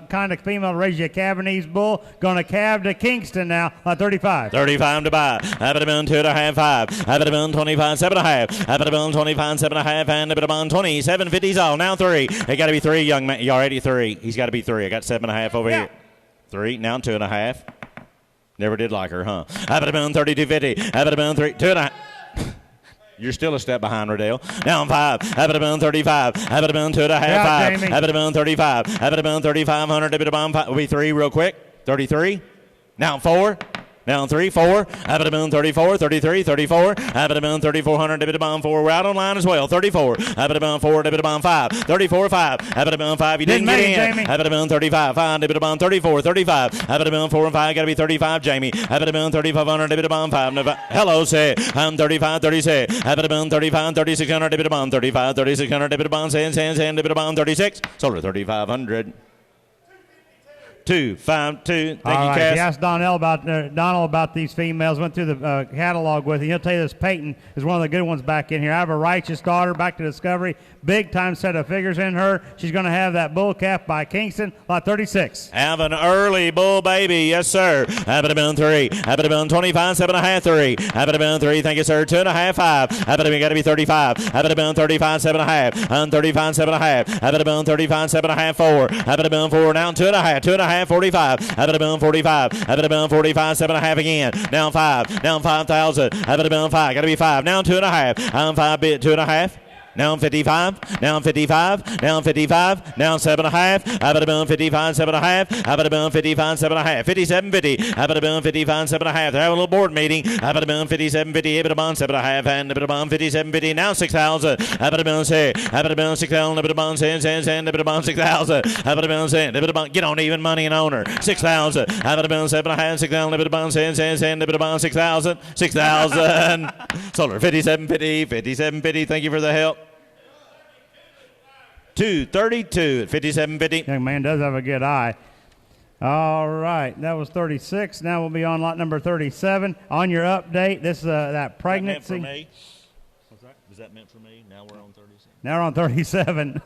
kind of female to raise you a Cabanese bull. Going to calve to Kingston now on 35. 35 to buy. Have it a moon 2.5, 5. Have it a moon 25, 7.5. Have it a moon 25, 7.5. And a bit of moon 20, 750s all. Now 3. It got to be 3, young man. You're already 3. He's got to be 3. I got 7.5 over here. 3. Now 2.5. Never did like her, huh? Have it a moon 32.50. Have it a moon 3, 2.5. You're still a step behind, Riddell. Now I'm 5. Have it a moon 35. Have it a moon 2.5, 5. Have it a moon 35. Have it a moon 3,500. Have it a moon 5. Will be 3 real quick. 33. Now 4. Now 3, 4. Have it a moon 34, 33, 34. Have it a moon 3,400. Have it a moon 4. We're out online as well. 34. Have it a moon 4. Have it a moon 5. 34, 5. Have it a moon 5. You didn't get in. Jamie. Have it a moon 35, 5. Have it a moon 34, 35. Have it a moon 4 and 5. Got to be 35, Jamie. Have it a moon 3,500. Have it a moon 5. Hello, say. I'm 35, 36. Have it a moon 35, 3,600. Have it a moon 35, 3,600. Have it a moon 10, 10, 10. Have it a moon 36. Solar 3,500. 2, 5, 2. Thank All you, right. Cass. He asked Donald about these females. Went through the catalog with him. He'll tell you this Peyton is one of the good ones back in here. I have a Righteous Daughter back to Discovery. Big time set of figures in her. She's going to have that bull calf by Kingston, lot 36. Have an early bull baby, yes sir. Have it a moon 3. Have it a moon 25, 7.5, 3. Have it a moon 3. Thank you, sir. 2.5, 5. Have it a moon got to be 35. Have it a moon 35, 7.5. On 35, 7.5. Have it a moon 35, 7.5, 4. Have it a moon 4. Now 2.5, 2.5, 45. Have it a moon 45. Have it a moon 45, 7.5 again. Now 5. Now 5,000. Have it a moon 5. Got to be 5. Now 2.5. I'm 5 bit 2.5. Now I'm 55. Now I'm 55. Now I'm 55. Now I'm 7.5. Have it a moon 55, 7.5. Have it a moon 55, 7.5. 57.50. Have it a moon 55, 7.5. They're having a little board meeting. Have it a moon 57.50. Have it a moon 7.5. And have it a moon 57.50. Now 6,000. Have it a moon 6. Have it a moon 6,000. Have it a moon 10, 10, 10. Have it a moon 6,000. Have it a moon 10. Have it a moon. Get on even money and owner. 6,000. Have it a moon 7.5. 6,000. Have it a moon 10, 10, 10. Have it a moon 6,000. 6,000. Solar 57.50. 57.50. Thank you for the help. 232 at 57.50. Young man does have a good eye. All right, that was 36. Now we'll be on lot number 37. On your update, this is that pregnancy. That meant for me? What's that? Is that meant for me? Now we're on 37. Now we're on 37.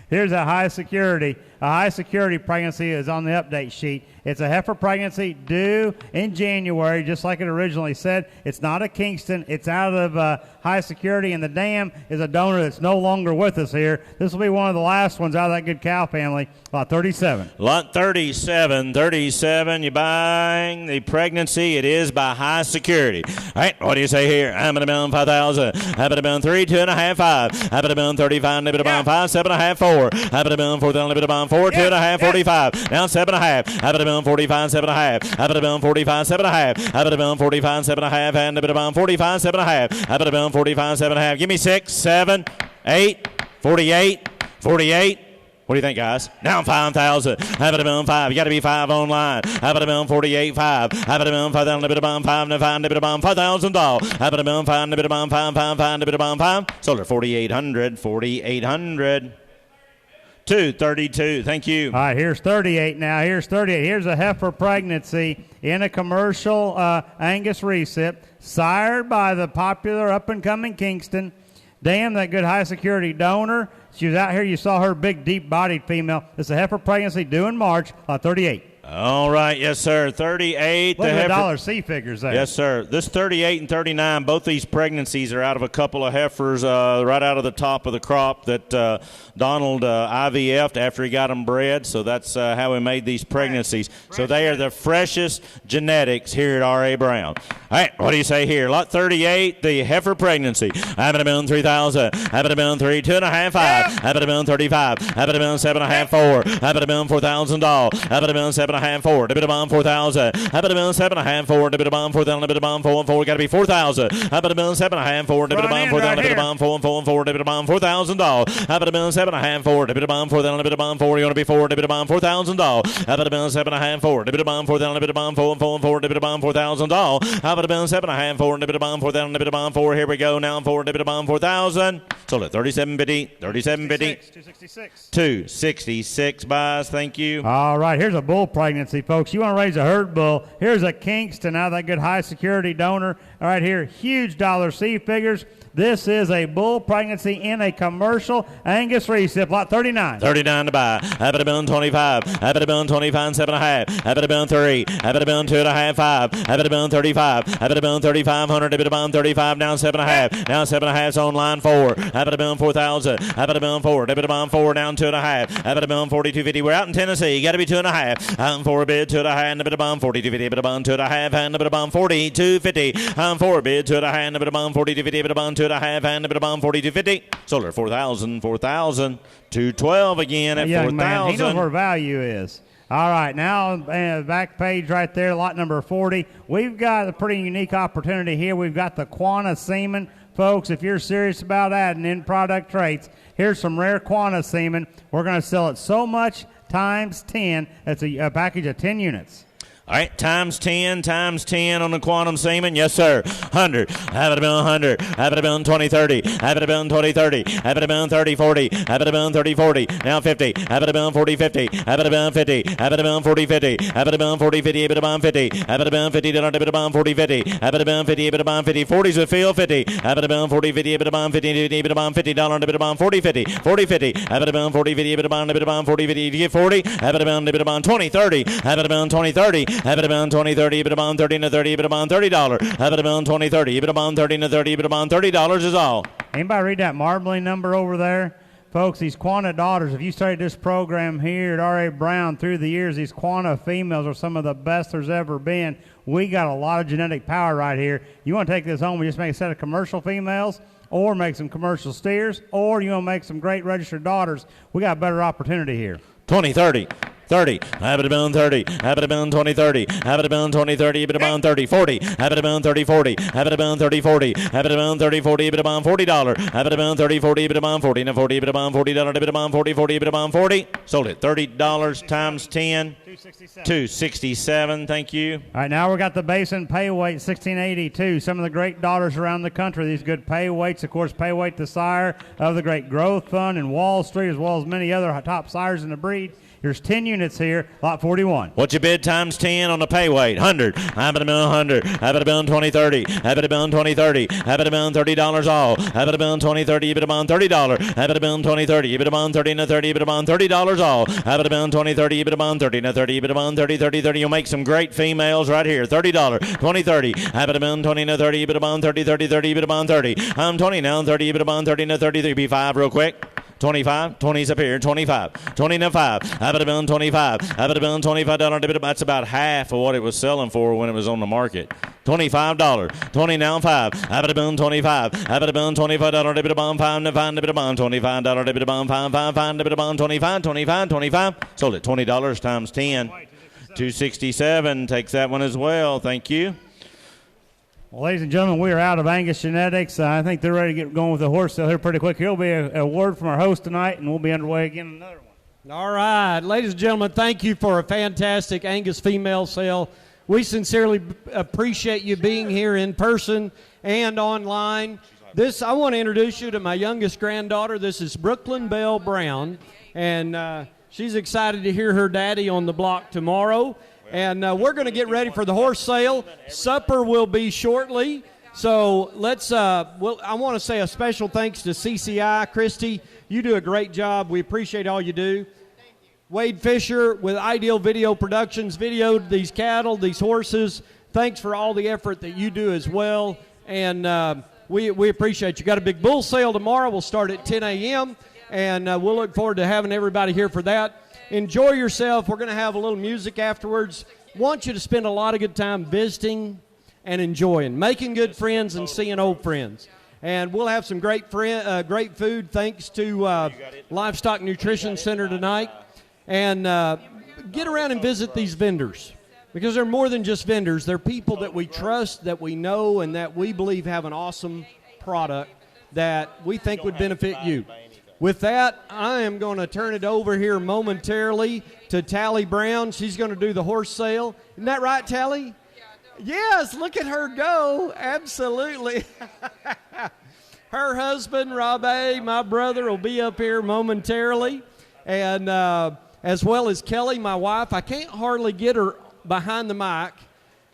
Here's a high security. A high security pregnancy is on the update sheet. It's a heifer pregnancy due in January, just like it originally said. It's not a Kingston. It's out of high security, and the dam is a donor that's no longer with us here. This will be one of the last ones out of that good cow family. Lot 37. Lot 37. 37. You're buying the pregnancy. It is by high security. All right, what do you say here? I'm at a million 5,000. Have it a million 3, 2.5, 5. Have it a million 35. Have it a million 5, 7.5, 4. Have it a million 4. Have it a million 4, 2.5, 45. Now 7.5. Have it a million 45, 7.5. Have it a million 45, 7.5. Have it a million 45, 7.5. And a bit of million 45, 7.5. Have it a million 45, 7.5. Give me 6, 7, 8, 48, 48. What do you think, guys? Now 5,000. Have it a million 5. You got to be 5 online. Have it a million 48, 5. Have it a million 5,000. A bit of million 5. A bit of million 5,000 dollars. Have it a million 5. A bit of million 5. 5. A bit of million 5. Sold her 4,800. 4,800. 232. Thank you. All right, here's 38 now. Here's 38. Here's a heifer pregnancy in a commercial Angus recip, sired by the popular up-and-coming Kingston. Damn, that good high-security donor. She was out here. You saw her big, deep-bodied female. It's a heifer pregnancy due in March, 38. All right, yes, sir. 38. Look at the dollar C figures there. Yes, sir. This 38 and 39, both these pregnancies are out of a couple of heifers right out of the top of the crop that Donald IVF'd after he got them bred. So that's how we made these pregnancies. So they are the freshest genetics here at R.A. Brown. All right, what do you say here? Lot 38, the heifer pregnancy. Have it a million 3,000. Have it a million 3, 2.5, 5. Have it a million 35. Have it a million 7.5, 4. Have it a million $4,000. Have it a million 7. 7.5, 4. A bit of bomb 4,000. How about a bill 7.5, 4. A bit of bomb 4,000. A bit of bomb 4 and 4. Got to be 4,000. How about a bill 7.5, 4. A bit of bomb 4,000. A bit of bomb 4 and 4 and 4. A bit of bomb $4,000. How about a bill 7.5, 4. A bit of bomb 4,000. A bit of bomb 4. You're going to be 4. A bit of bomb $4,000. How about a bill 7.5, 4. A bit of bomb 4,000. A bit of bomb 4 and 4 and 4. A bit of bomb $4,000. How about a bill 7.5, 4. A bit of bomb 4,000. A bit of bomb 4. Here we go. Now 4. A bit of bomb 4,000. Sold at 37.50. 37.50. 266 buys. Thank you. All right, here's a bull pregnancy, folks. You want to raise a herd bull. Here's a Kingston, now that good high security donor. All right, here, huge dollar C figures. This is a bull pregnancy in a commercial Angus recip, lot 39. 39 to buy. Have it a bill 25. Have it a bill 25, 7.5. Have it a bill 3. Have it a bill 2.5, 5. Have it a bill 35. Have it a bill 3,500. Have it a bill 35. Now 7.5. Now 7.5's on line 4. Have it a bill 4,000. Have it a bill 4. Have it a bill 4. Down 2.5. Have it a bill 42.50. We're out in Tennessee. You got to be 2.5. I'm for a bid 2.5. And a bit of bomb 42.50. A bit of bomb 2.5. And a bit of bomb 42.50. I'm for a bid 2.5. And a bit of bomb 42.50. A bit of bomb 2.5. And a bit of bomb 42.50. Sold her 4,000. 4,000. 212 again at 4,000. He knows where value is. All right, now back page right there, lot number 40. We've got a pretty unique opportunity here. We've got the Quanta semen. Folks, if you're serious about adding in product traits, here's some rare Quanta semen. We're going to sell it so much times 10. That's a package of 10 units. All right, times 10 on the quantum semen. Yes, sir. 100. Have it a bill 100. Have it a bill 20, 30. Have it a bill 20, 30. Have it a bill 30, 40. Have it a bill 30, 40. Now 50. Have it a bill 40, 50. Have it a bill 50. Have it a bill 40, 50. Have it a bill 40, 50. A bit of bomb 50. Have it a bill 50. A bit of bomb 40, 50. Have it a bill 50. A bit of bomb 50. 40s with feel 50. Have it a bill 40, 50. A bit of bomb 50. A bit of bomb $50. A bit of bomb 40, 50. 40, 50. Have it a bill 40, 50. A bit of bomb 40, 50. You get 40. Have it a bill 20, 30. Have it a bill 20, 30. Have it a bill 20, 30. A bit of bomb 30 and a 30. A bit of bomb $30. Have it a bill 20, 30. A bit of bomb 30 and a 30. A bit of bomb $30 is all. Anybody read that marbling number over there? Folks, these Quanta daughters, if you studied this program here at R.A. Brown through the years, these Quanta females are some of the best there's ever been. We got a lot of genetic power right here. You want to take this home and just make a set of commercial females, or make some commercial steers, or you want to make some great registered daughters, we got a better opportunity here. 20, 30. 30. Have it a bill 30. Have it a bill 20, 30. Have it a bill 20, 30. A bit of bomb 30, 40. Have it a bill 30, 40. Have it a bill 30, 40. Have it a bill 30, 40. A bit of bomb $40. Have it a bill 30, 40. A bit of bomb 40 and a 40. A bit of bomb $40. A bit of bomb 40, 40. A bit of bomb 40. Sold it. $30 times 10. 267. Thank you. All right, now we got the basin pay weight 1682. Some of the great daughters around the country. These good pay weights, of course, pay weight the sire of the great Growth Fund and Wall Street, as well as many other top sires in the breed. There's 10 units here, lot 41. What's your bid times 10 on the pay weight? 100. Have it a bill 100. Have it a bill 20, 30. Have it a bill 20, 30. Have it a bill $30 all. Have it a bill 20, 30. A bit of bond $30. Have it a bill 20, 30. A bit of bond 30 and a 30. A bit of bond $30 all. Have it a bill 20, 30. A bit of bond 30 and a 30. A bit of bond 30, 30, 30. You'll make some great females right here. $30. 20, 30. Have it a bill 20 and a 30. A bit of bond 30, 30, 30. A bit of bond 30. I'm 20 now. 30. A bit of bond 30 and a 30. Be 5 real quick. 25, 20's up here, 25, 20 and a 5, have it a bill 25, have it a bill $25, that's about half of what it was selling for when it was on the market. $25, 20 now 5, have it a bill 25, have it a bill $25, a bit of bomb 5, and find a bit of bomb $25, a bit of bomb 5, 5, find a bit of bomb 25, 25, 25, sold it $20 times 10, 267, takes that one as well, thank you. Well, ladies and gentlemen, we are out of Angus Genetics. I think they're ready to get going with the horse sale here pretty quick. Here will be a word from our host tonight, and we'll be underway again in another one. All right. Ladies and gentlemen, thank you for a fantastic Angus female sale. We sincerely appreciate you being here in person and online. I want to introduce you to my youngest granddaughter. This is Brooklyn Bell Brown, and she's excited to hear her daddy on the block tomorrow. And we're going to get ready for the horse sale. Supper will be shortly. So I want to say a special thanks to CCI. Christy, you do a great job. We appreciate all you do. Wade Fisher with Ideal Video Productions videoed these cattle, these horses. Thanks for all the effort that you do as well. And we appreciate you. Got a big bull sale tomorrow. We'll start at 10 a.m. And we'll look forward to having everybody here for that. Enjoy yourself. We're going to have a little music afterwards. Want you to spend a lot of good time visiting and enjoying, making good friends and seeing old friends. And we'll have some great food thanks to Livestock Nutrition Center tonight. And get around and visit these vendors, because they're more than just vendors. They're people that we trust, that we know, and that we believe have an awesome product that we think would benefit you. With that, I am going to turn it over here momentarily to Tally Brown. She's going to do the horse sale. Isn't that right, Tally? Yes, look at her go. Absolutely. Her husband, Rob A., my brother, will be up here momentarily. And as well as Kelly, my wife. I can't hardly get her behind the mic.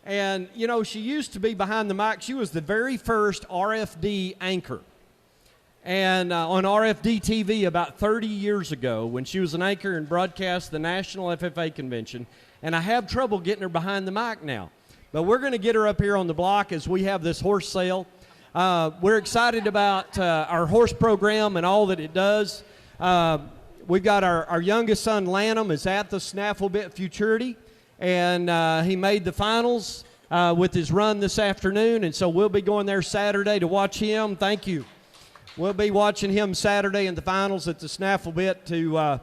And, you know, she used to be behind the mic. She was the very first RFD anchor. And on RFD TV about 30 years ago, when she was an anchor and broadcast the National FFA Convention. And I have trouble getting her behind the mic now. But we're going to get her up here on the block as we have this horse sale. We're excited about our horse program and all that it does. We've got our youngest son, Lanham, is at the Snaffle Bit Futurity. And he made the finals with his run this afternoon. And so we'll be going there Saturday to watch him. Thank you. We'll be watching him Saturday in the finals at the Snaffle Bit to,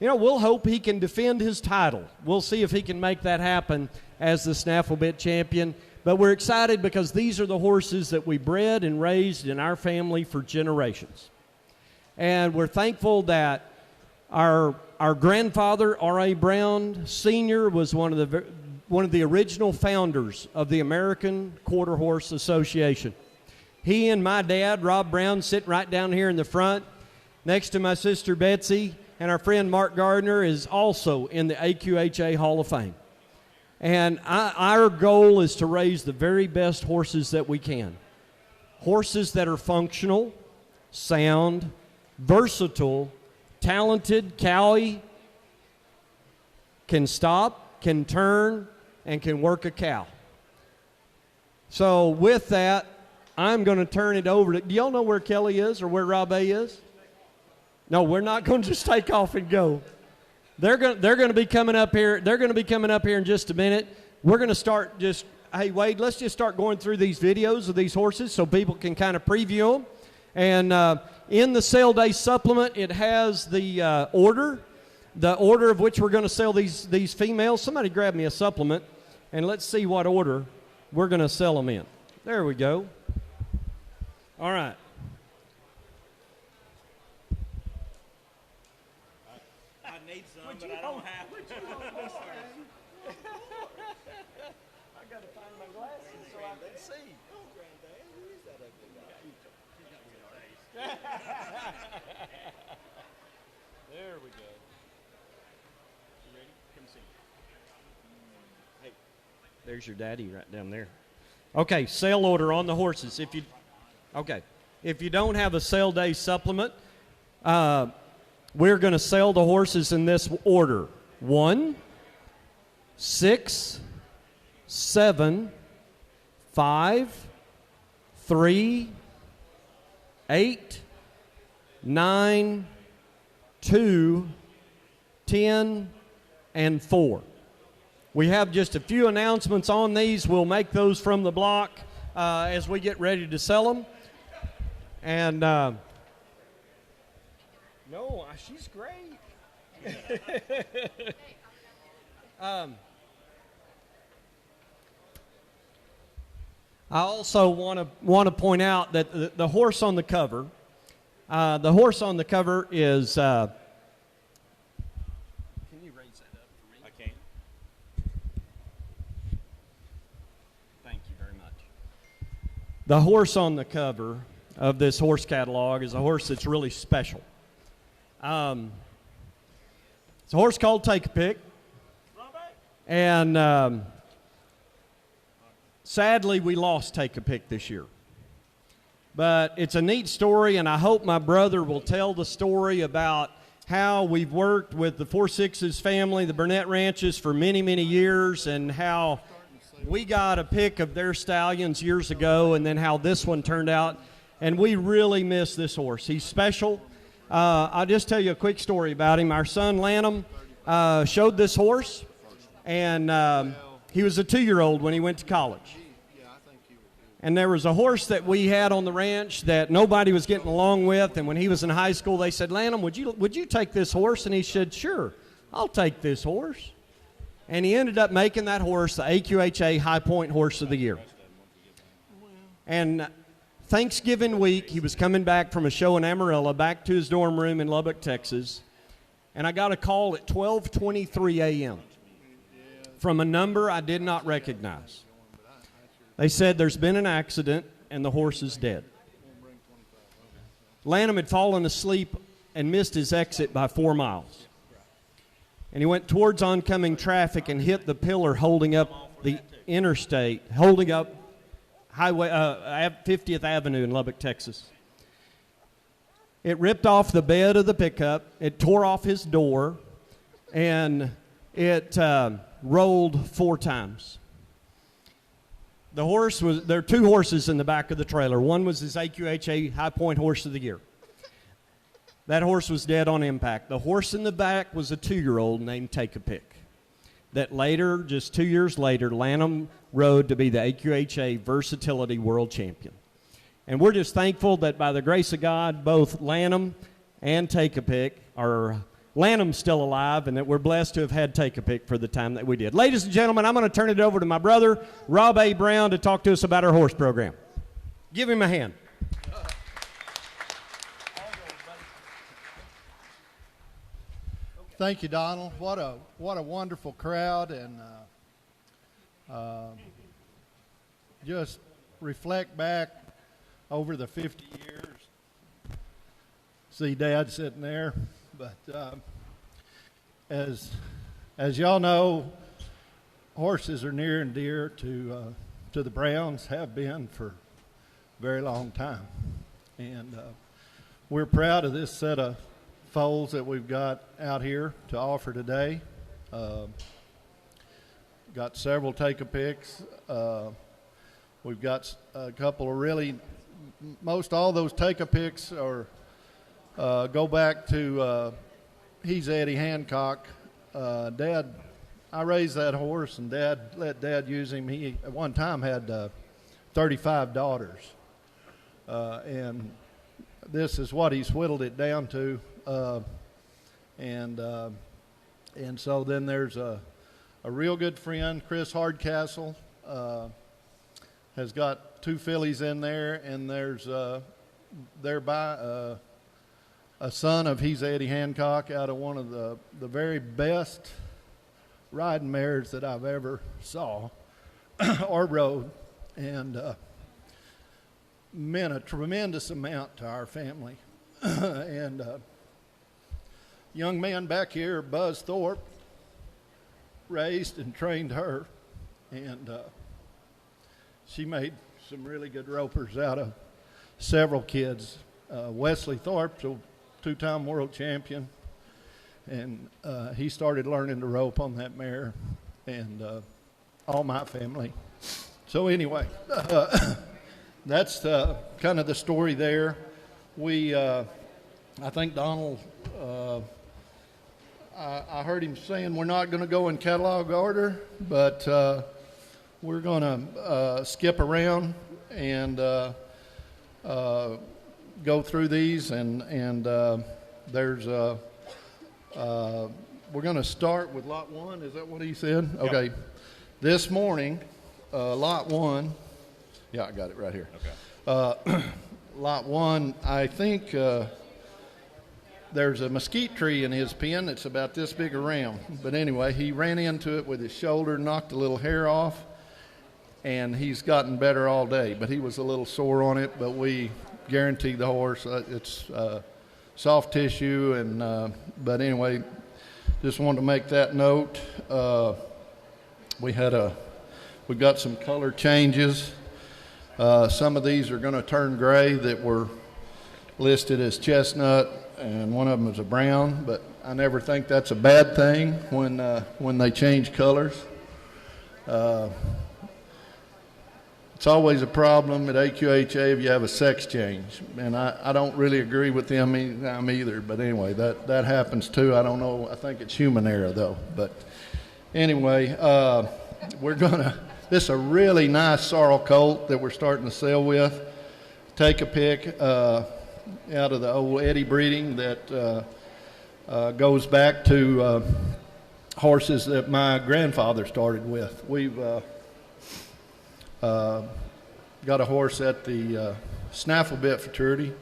we'll hope he can defend his title. We'll see if he can make that happen as the Snaffle Bit champion. But we're excited because these are the horses that we bred and raised in our family for generations. And we're thankful that our grandfather, R.A. Brown Sr., was one of the original founders of the American Quarter Horse Association. He and my dad, Rob Brown, sitting right down here in the front, next to my sister Betsy, and our friend Mark Gardner is also in the AQHA Hall of Fame. And our goal is to raise the very best horses that we can. Horses that are functional, sound, versatile, talented, cowy, can stop, can turn, and can work a cow. So with that, I'm going to turn it over to, do y'all know where Kelly is or where Rob A. is? No, we're not going to just take off and go. They're going to be coming up here. They're going to be coming up here in just a minute. We're going to start just, hey, Wade, let's just start going through these videos of these horses so people can kind of preview them. And in the sale day supplement, it has the order of which we're going to sell these females. Somebody grab me a supplement, and let's see what order we're going to sell them in. There we go. All right. I need some, but I don't have it. I got to find my glasses so I can see. Oh, Granddad, who is that ugly guy? There we go. You ready? Come see. Hey, there's your daddy right down there. Okay, sale order on the horses. If you don't have a sale day supplement, we're going to sell the horses in this order: 1, 6, 7, 5, 3, 8, 9, 2, 10, and 4. We have just a few announcements on these. We'll make those from the block as we get ready to sell them. And no, she's great. I also want to point out that the horse on the cover, is. Can you raise that up for me? I can. Thank you very much. The horse on the cover of this horse catalog is a horse that's really special. It's a horse called Take a Pick. And sadly, we lost Take a Pick this year. But it's a neat story, and I hope my brother will tell the story about how we've worked with the 4-6's family, the Burnett Ranches, for many, many years, and how we got a pick of their stallions years ago, and then how this one turned out. And we really miss this horse. He's special. I'll just tell you a quick story about him. Our son, Lanham, showed this horse, and he was a 2-year-old when he went to college. And there was a horse that we had on the ranch that nobody was getting along with, and when he was in high school, they said, Lanham, would you take this horse? And he said, sure, I'll take this horse. And he ended up making that horse the AQHA High Point Horse of the Year. And Thanksgiving week, he was coming back from a show in Amarillo, back to his dorm room in Lubbock, Texas. And I got a call at 12:23 a.m. from a number I did not recognize. They said there's been an accident and the horse is dead. Lanham had fallen asleep and missed his exit by 4 miles. And he went towards oncoming traffic and hit the pillar holding up the interstate, holding up Highway 50th Avenue in Lubbock, Texas. It ripped off the bed of the pickup. It tore off his door, and it rolled 4 times. There are 2 horses in the back of the trailer. One was his AQHA High Point Horse of the Year. That horse was dead on impact. The horse in the back was a 2-year-old named Take-A-Pick that later, just 2 years later, Lanham rode to be the AQHA Versatility World Champion. And we're just thankful that by the grace of God, both Lanham and Take-A-Pick Lanham's still alive, and that we're blessed to have had Take-A-Pick for the time that we did. Ladies and gentlemen, I'm going to turn it over to my brother, Rob A. Brown, to talk to us about our horse program. Give him a hand. Thank you, Donald. What a wonderful crowd, and just reflect back over the 50 years. See Dad sitting there, but as y'all know, horses are near and dear to the Browns, have been for a very long time, and we're proud of this set of foals that we've got out here to offer today. Got several Take-A-Picks. We've got a couple of most all those Take-A-Picks go back to he's Eddie Hancock. Dad, I raised that horse, and let Dad use him. He at one time had 35 daughters, and this is what he's whittled it down to. And so then there's a real good friend, Chris Hardcastle, has got 2 fillies in there, and there's thereby a son of he's Eddie Hancock out of one of the very best riding mares that I've ever saw or rode, and meant a tremendous amount to our family. And young man back here, Buzz Thorpe, raised and trained her, and she made some really good ropers out of several kids. Wesley Thorpe's a 2-time world champion, and he started learning to rope on that mare, and all my family. So anyway, that's kind of the story there. I think Donald, I heard him saying we're not going to go in catalog order, but we're going to skip around and go through these, and there's we're going to start with lot 1. Is that what he said? Yep. Okay. This morning, lot 1. Yeah, I got it right here. Okay. Lot 1, I think there's a mesquite tree in his pen that's about this big around. But anyway, he ran into it with his shoulder, knocked a little hair off, and he's gotten better all day. But he was a little sore on it, but we guarantee the horse it's soft tissue. And but anyway, just wanted to make that note. We've got some color changes. Some of these are going to turn gray that were listed as chestnut, and one of them is a brown, but I never think that's a bad thing when they change colors. It's always a problem at AQHA if you have a sex change, and I don't really agree with them either, but anyway, that happens too. I don't know, I think it's human error though, but anyway, this is a really nice sorrel colt that we're starting to sell with. Take-A-Pick out of the old Eddie breeding that goes back to horses that my grandfather started with. We've got a horse at the Snaffle Bit Fraternity,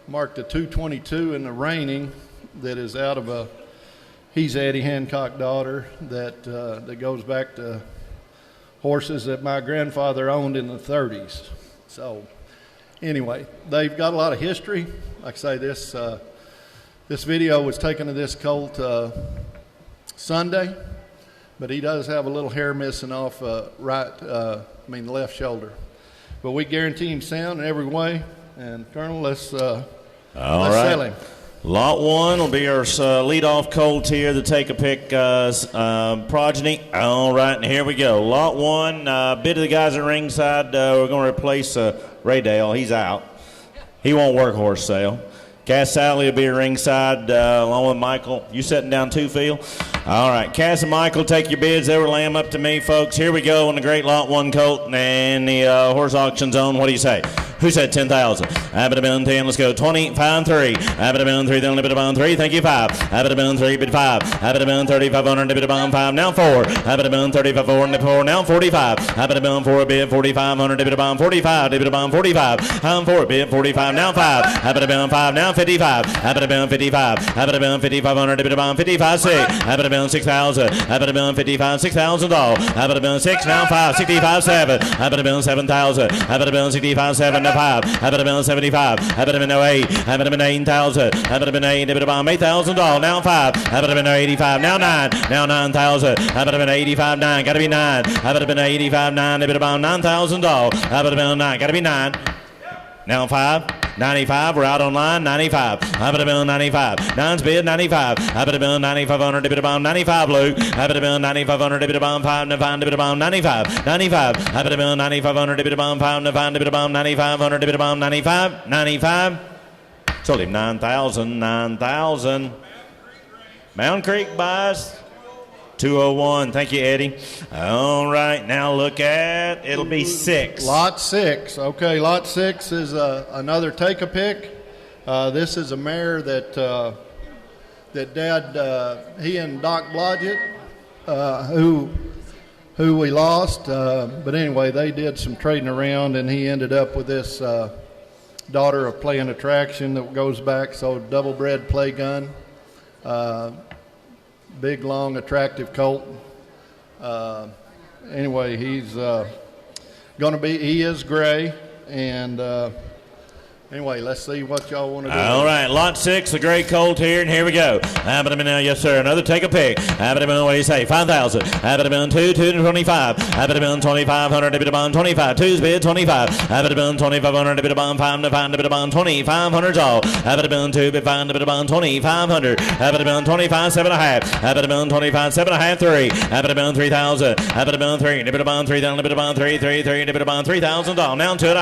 marked a 222 in the reining, that is out of he's Eddie Hancock daughter, that goes back to horses that my grandfather owned in the 30s. So anyway, they've got a lot of history. Like I say, this video was taken of this colt Sunday, but he does have a little hair missing off the left shoulder. But we guarantee him sound in every way. And Colonel, let's sell him. Lot 1 will be our leadoff colt here, the Take-A-Pick progeny. All right, and here we go. Lot 1, bit of the guys at ringside. We're going to replace Ray Dale. He's out. He won't work horse sale. Cass Sally will be at ringside along with Michael. You sitting down too, Phil? All right, Cass and Michael, take your bids. They were laying up to me, folks. Here we go on the great Lot 1 colt and the horse auction zone. What do you say? Who said 10,000? Abbott a million 10. Let's go. 20, 5, 3. Abbott a million 3. Then a bit of 3. Thank you, 5. Abbott a million 3. Bid 5. Abbott a million 3500. A bit of 5. Now 4. Abbott a million 35 4. And 4. Now 45. Abbott a million 4. Bid 4500. A bit of 45. A bit of 45. 4. Bid 45. Now 5. Abbott a million 5. Now 55. Abbott a million 55. Abbott a million 5500. A bit of 55 6. Abbott a million 6,000. Abbott a million 55 $6,000. Abbott a million 6. Now 5. 65 7. Abbott a million 7,000. Abbott a million 65 7. 5. Abbott a million 75. Abbott a million 8. Abbott a million 8,000. Abbott a million 8. Abbott a million $8,000. Now 5. Abbott a million 85. Now 9. Now 9,000. Abbott a million 85. 9. Got to be 9. Abbott a million 85. 9. Abbott a million $9,000. Abbott a million 9. Got to be 9. Now 5. 95. We're out online. 95. Abbott a million 95. 9's bid 95. Abbott a million 9,500. Abbott a million 95. Luke. Abbott a million 9,500. Abbott a million 5. Abbott a million 95. 95. Abbott a million 9,500. Abbott a million 5. Abbott a million 9,500. Abbott a million 95. 95. Sold him 9,000. 9,000. Mountain Creek buys 201. Thank you, Eddie. All right, now look at, it'll be 6. Lot 6. Okay, Lot 6 is another Take-A-Pick. This is a mare that Dad, he and Doc Blodgett, who we lost. But anyway, they did some trading around, and he ended up with this daughter of Playing Attraction that goes back, so double-bred play gun. Big, long, attractive colt. Anyway, he's going to be, he is gray. And anyway, let's see what y'all want to do. All right, Lot 6, the gray colt here, and here we go. Abbott a million, yes, sir. Another Take-A-Pick. Abbott a million, what do you say? 5,000. Abbott a million 2, 225. Abbott a million 2,500. Abbott a million 25. 2's bid 25. Abbott a million 2,500. Abbott a million 5. Abbott a million 2,500's all. Abbott a million 2, bid 5. Abbott a million 2,500. Abbott a million 25, 7.5. Abbott a million 25, 7.5, 3. Abbott a million 3,000. Abbott a million 3. Abbott a million 3. Abbott a million 3, 3, 3. Abbott a million 3,000 all. Now 2.5.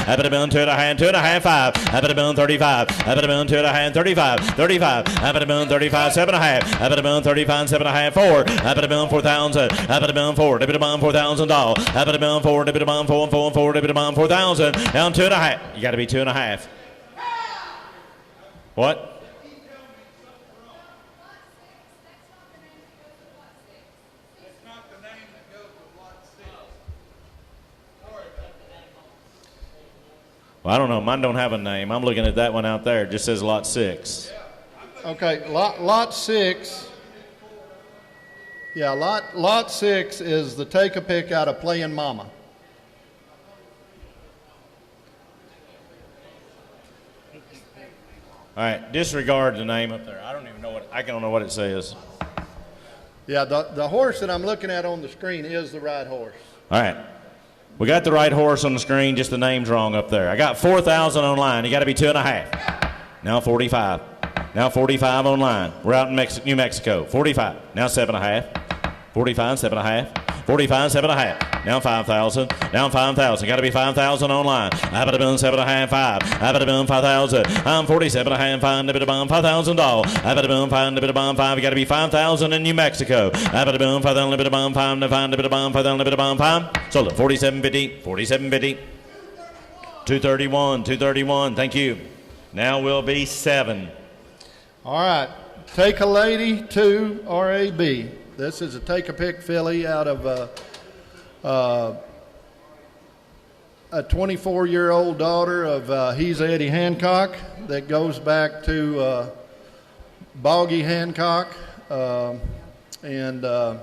Abbott a million 2.5, 2.5, 5. Abbott a million 35. Abbott a million 2.5, 35. 35. Abbott a million 35, 7.5. Abbott a million 35, 7.5, 4. Abbott a million 4,000. Abbott a million 4. Abbott a million 4,000 all. Abbott a million 4. Abbott a million 4, 4, 4. Abbott a million 4,000. Down 2.5. You got to be 2.5. What? Well, I don't know. Mine don't have a name. I'm looking at that one out there. It just says Lot 6. Okay, Lot 6. Yeah, Lot 6 is the Take-A-Pick out of Playin' Mama. All right, disregard the name up there. I don't even know what, I don't know what it says. Yeah, the horse that I'm looking at on the screen is the right horse. All right. We got the right horse on the screen, just the name's wrong up there. I got 4,000 online. You got to be 2.5. Now 45. Now 45 online. We're out in New Mexico. 45. Now 7.5. 45, 7.5. 45, 7.5. Now 5,000. Now 5,000. Got to be 5,000 online. Abbott a million 7.5, 5. Abbott a million 5,000. I'm 47.5, 5. A bit of $5,000. Abbott a million 5. A bit of $5. You got to be 5,000 in New Mexico. Abbott a million 5,000. A bit of $5. A bit of $5,000. A bit of $5. Sold it. 47.50. 47.50. 231. 231. Thank you. Now will be 7. All right. Take a Lady 2 RAB. This is a take-a-pick filly out of a 24-year-old daughter of he's Eddie Hancock that goes back to Boggy Hancock, and a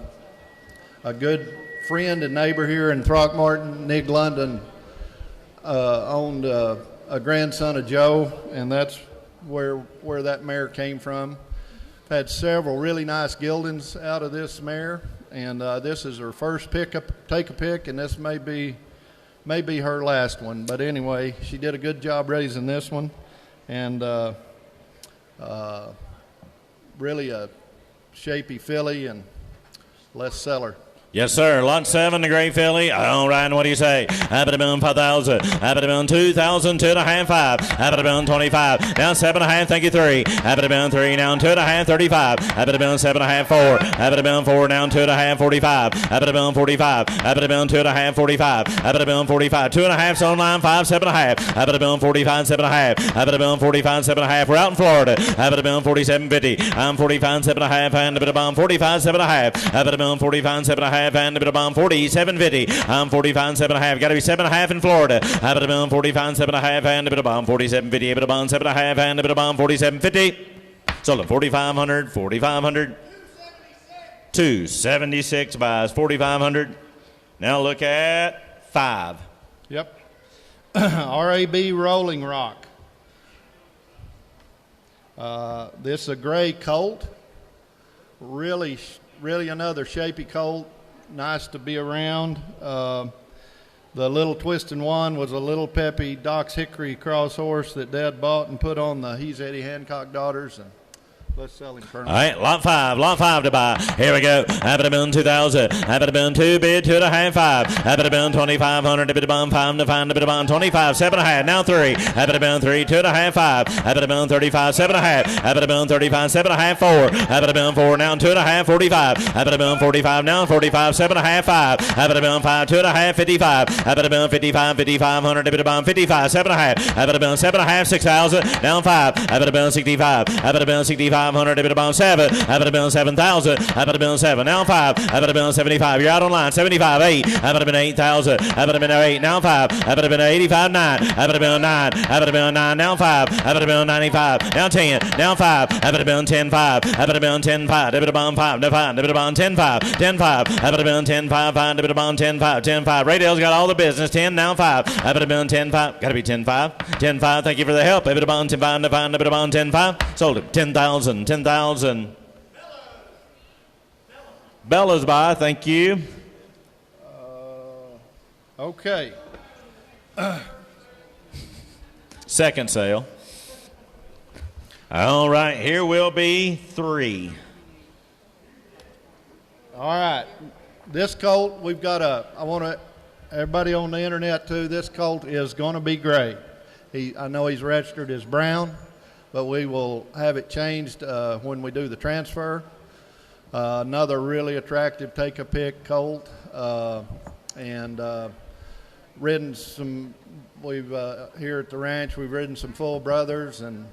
good friend and neighbor here in Throckmorton, Nick London, owned a grandson of Joe, and that's where that mare came from. Had several really nice geldings out of this mare, and this is her first take-a-pick, and this may be her last one. But anyway, she did a good job raising this one, and really a shapy filly, and let's sell her. Yes, sir. Lot 7, the gray filly. All right, what do you say? Abadabon 5,000. Abadabon 2,000, 2.5, 5. Abadabon 25. Now 7.5, thank you, 3. Abadabon 3, now 2.5, 35. Abadabon 7.5, 4. Abadabon 4, now 2.5, 45. Abadabon 45. Abadabon 2.5, 45. Abadabon 45. 2.5, so line 5, 7.5. Abadabon 45, 7.5. Abadabon 45, 7.5. We're out in Florida. Abadabon 47.50. I'm 45, 7.5. And Abadabon 45, 7.5. Abadabon 45, 7.5. And a bit of bomb 47.50. I'm 45 7.5. Got to be 7.5 in Florida. A bit of bomb 45 7.5 and a bit of bomb 47.50. A bit of bomb 7.5 and a bit of bomb 47.50. Sold at 4,500. 4,500. 276 buys 4,500. Now look at 5. Yep. RAB Rolling Rock. This is a gray colt. Really another shapy colt. Nice to be around. The little twisting one was a little peppy Doc's Hickory cross horse that Dad bought and put on the He's Eddie Hancock daughters, and let's sell him for all right, lot 5 to buy. Here we go. Abadabon 2,000. Abadabon 2 bid 2.5 5. Abadabon 2,500. Abadabon 5 to find. Abadabon 25 7.5. Now 3. Abadabon 3 2.5 5. Abadabon 35 7.5. Abadabon 35 7.5 4. Abadabon 4 now 2.5 45. Abadabon 45 now 45 7.5 5. Abadabon 5 2.5 55. Abadabon 55 5,500. Abadabon 55 7.5. Abadabon 7.5 6,000. Now 5. Abadabon 65. Abadabon 65. 500, Abadabon 7, Abadabon 7,000, Abadabon 7, now 5, Abadabon 75, you're out on line, 75, 8, Abadabon 8,000, Abadabon 8, now 5, Abadabon 85, 9, Abadabon 9, Abadabon 9, now 5, Abadabon 95, now 10, now 5, Abadabon 10, 5, Abadabon 10, 5, Abadabon 5, now 5, Abadabon 10, 5, 10, 5, Abadabon 10, 5, 5, Abadabon 10, 5, 10, 5, Radio's got all the business, 10, now 5, Abadabon 10, 5, got to be 10, 5, 10, 5, thank you for the help, Abadabon 10, 5, Abadabon 10, 5, sold it, 10,000, 10,000. Bella's by, thank you. Okay. Second sale. All right, here will be 3. All right. This colt, we've got I want to, everybody on the internet too, this colt is going to be gray. I know he's registered as brown, but we will have it changed when we do the transfer. Another really attractive take-a-pick colt, and ridden some. We've here at the ranch, we've ridden some full brothers, and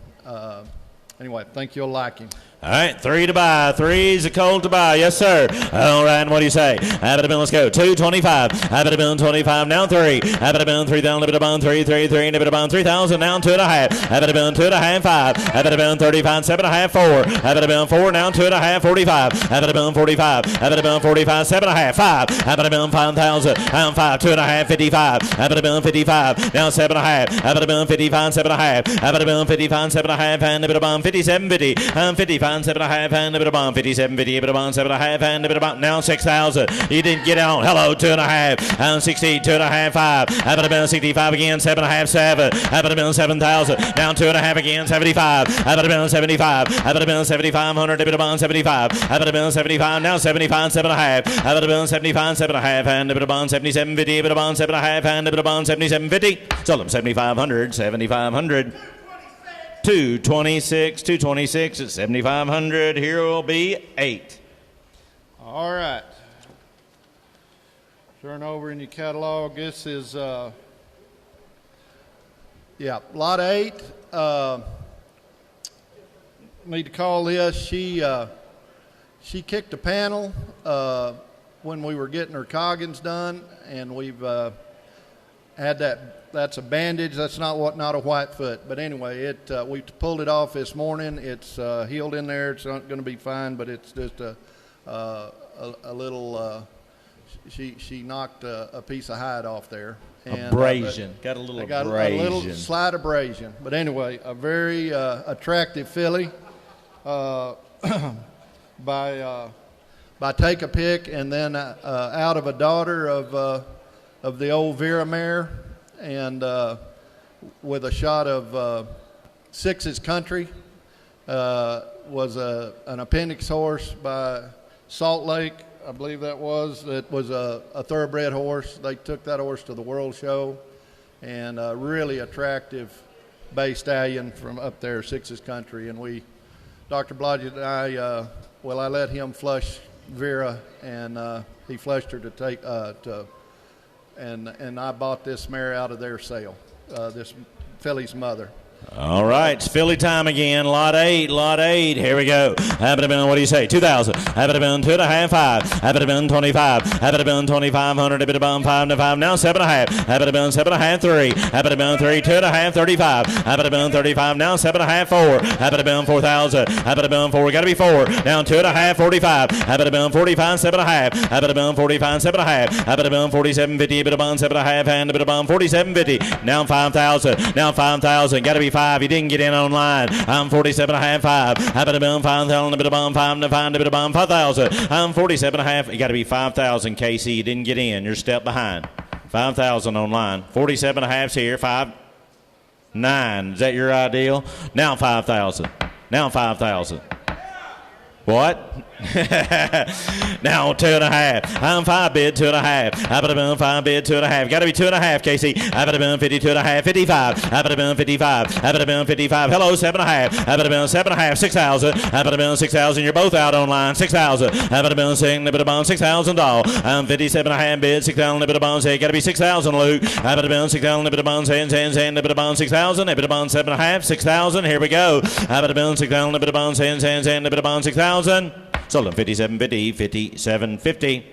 anyway, think you'll like him. All right, 3 to buy. 3's a colt to buy. Yes, sir. All right, what do you say? Abadabon, let's go. 225. Abadabon 25, now 3. Abadabon 3,000. Abadabon 3, 3, 3. Abadabon 3,000, now 2.5. Abadabon 2.5, 5. Abadabon 35, 7.5, 4. Abadabon 4, now 2.5, 45. Abadabon 45. Abadabon 45, 7.5, 5. Abadabon 5,000. I'm 5, 2.5, 55. Abadabon 55, now 7.5. Abadabon 55, 7.5. Abadabon 55, 7.5, and Abadabon 57.50. I'm 55. 7.5 and a bit of bomb 57.50, a bit of bomb 7.5 and a bit of bomb now 6,000. You didn't get on. Hello 2.5 and 60 2.5 5. Abadabon 65 again 7.5 7. Abadabon 7,000 down 2.5 again 75. Abadabon 75. Abadabon 7,500. A bit of bomb 75. Abadabon 75 now 75 7.5. Abadabon 75 7.5 and a bit of bomb 77.50. A bit of bomb 7.5 and a bit of bomb 77.50. Sold them 7,500 7,500. 226 at 7,500. Here will be 8. All right. Turn over in your catalog. This is, lot 8. Need to call this. She she kicked a panel when we were getting her coggins done, and we've had that. That's a bandage. That's not a white foot. But anyway, we pulled it off this morning. It's healed in there. It's not going to be fine, but it's just a little. She knocked a piece of hide off there. And, abrasion. Got a little abrasion. Got a little slight abrasion. But anyway, a very attractive filly by Take a Pick, and then out of a daughter of the old Vera mare, and with a shot of Six's Country, was an appendix horse by Salt Lake, I believe that was. It was a thoroughbred horse. They took that horse to the World Show, and a really attractive bay stallion from up there, Six's Country. And Dr. Blodgett and I let him flush Vera, and he flushed her to take and I bought this mare out of their sale, this filly's mother. All right, it's filly time again. Lot 8. Here we go. Habit-a-bin, what do you say? 2,000. Habit-a-bin, 2.5, 5. Habit-a-bin, 25. Habit-a-bin, 2,500. Habit-a-bin, 5 to 5. Now 7.5. Habit-a-bin, 7.5, 3. Habit-a-bin, 3, 2.5, 35. Habit-a-bin, 35. Now 7.5, 4. Habit-a-bin, 4,000. Habit-a-bin, 4. Got to be 4. Down 2.5, 45. Habit-a-bin, 45, 7.5. Habit-a-bin, 45, 7.5. Habit-a-bin, 47, 50. Habit-a-bin, 7.5. And Habit-a-bin, 47, 50. Now 5,000. Now 5,000. Got to be 5. You didn't get in online. I'm 47.5, 5. Habit-a-bin, 5,000. Habit-a-bin, 5 to 5. Habit-a-bin, 5,000. I'm 47.5. You got to be 5,000, Casey. You didn't get in. You're a step behind. 5,000 online. 47.5's here. 5, 9. Is that your ideal? Now 5,000. Now 5,000. What? Now 2.5. I'm 5 bid, 2.5. Habit-a-bin, 5 bid, 2.5. Got to be 2.5, Casey. Habit-a-bin, 52.5, 55. Habit-a-bin, 55. Habit-a-bin, 55. Hello, 7.5. Habit-a-bin, 7.5, 6,000. Habit-a-bin, 6,000. You're both out online. 6,000. Habit-a-bin, 6,000 all. I'm 57.5 bid, 6,000. Habit-a-bin, say, got to be 6,000, Luke. Habit-a-bin, 6,000. Habit-a-bin, saying. Habit-a-bin, 6,000. Habit-a-bin, 7.5, 6,000. Here we go. Habit-a-bin, 6,000. Habit-a-bin, saying. Habit-a-bin, 6,000. Sold him 57.50, 57.50,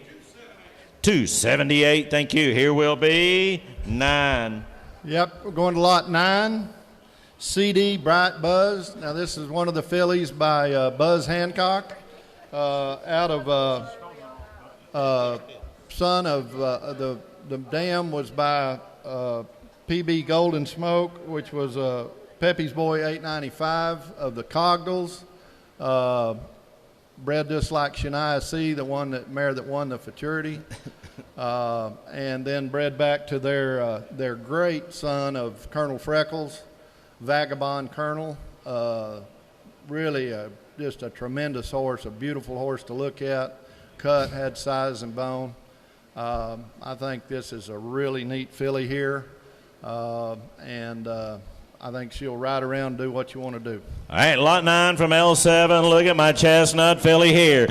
278. Thank you. Here will be 9. Yep, we're going to lot 9. CD Bright Buzz. Now this is one of the fillies by Buzz Hancock, out of son of the dam was by PB Golden Smoke, which was Pepe's Boy 895 of the Cogdals. Bred just like Shania C, the mare that won the Futurity, and then bred back to their great son of Colonel Freckles, Vagabond Colonel. Really just a tremendous horse, a beautiful horse to look at. Cut, had size and bone. I think this is a really neat filly here, and I think she'll ride around and do what you want to do. All right, lot 9 from L7. Look at my chestnut filly here.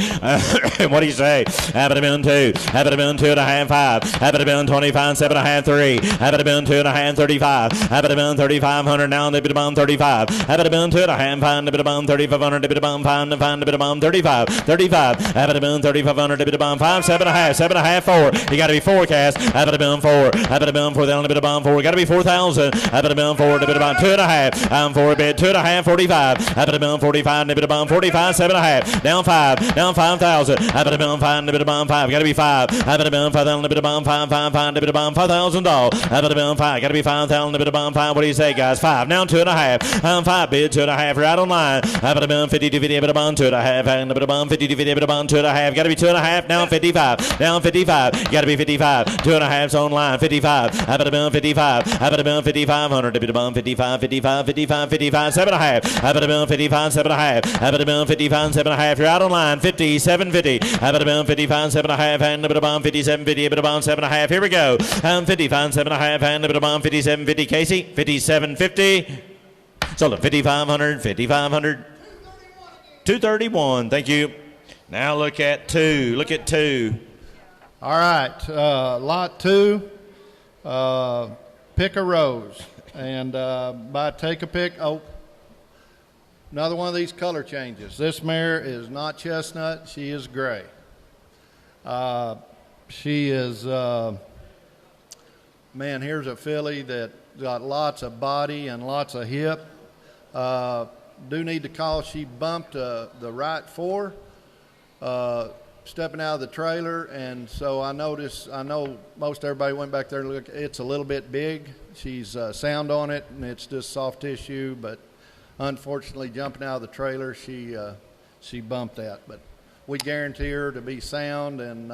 What do you say? Habit-a-bin 2. Habit-a-bin 2.5, 5. Habit-a-bin 25, 7.5, 3. Habit-a-bin 2.5, 35. Habit-a-bin 3,500. Now Habit-a-bin 35. Habit-a-bin 2.5, 5. Habit-a-bin 3,500. Habit-a-bin 5 to 5. Habit-a-bin 35. 35. Habit-a-bin 3,500. Habit-a-bin 5, 7.5. 7.5, 4. You got to be 4, Cass. Habit-a-bin 4. Habit-a-bin 4. Then Habit-a-bin 4. Got to be 4,000. Habit-a-bin 4. Habit-a-bin 2.5. I'm 4 bid, 2.5, 45. Habit-a-bin 45. Habit-a-bin 45, 7.5. Down 5. Down 5,000. Habit-a-bin 5. Habit-a-bin 5. Got to be 5. Habit-a-bin 5,000. Habit-a-bin 5. 5. Habit-a-bin 5,000 all. Habit-a-bin 5. Got to be 5,000. Habit-a-bin 5. What do you say, guys? 5. Now 2.5. I'm 5 bid, 2.5. Right on line. Habit-a-bin 50 to 50. Habit-a-bin 2.5. Habit-a-bin 50 to 50. Habit-a-bin 2.5. Got to be 2.5. Now 55. Down 55. Got to be 55. 2.5's on line. 55. Habit-a-bin 55. Habit-a-bin 5,500. Habit-a-bin 55. 55. 55. 55. 7.5. Habit-a-bin 55. 7.5. Habit-a-bin 55. 7.5. You're out on line. 57.50. Habit-a-bin 55. 7.5. And Habit-a-bin 57.50. Habit-a-bin 7.5. Here we go. 55. 7.5. And Habit-a-bin 57.50. Casey. 57.50. Sold it 5,500. 5,500. 231. Thank you. Now look at 2. Look at 2. All right. Lot 2. Pick a Rose. And by Take a Pick. Oh, Another one of these color changes. This mare is not chestnut. She is gray. She is, man, here's a filly that got lots of body and lots of hip. Do need to call. She bumped the right fore, stepping out of the trailer, and so I know most everybody went back there to look. It's a little bit big. She's sound on it, and it's just soft tissue, but unfortunately, jumping out of the trailer, she bumped that. But we guarantee her to be sound and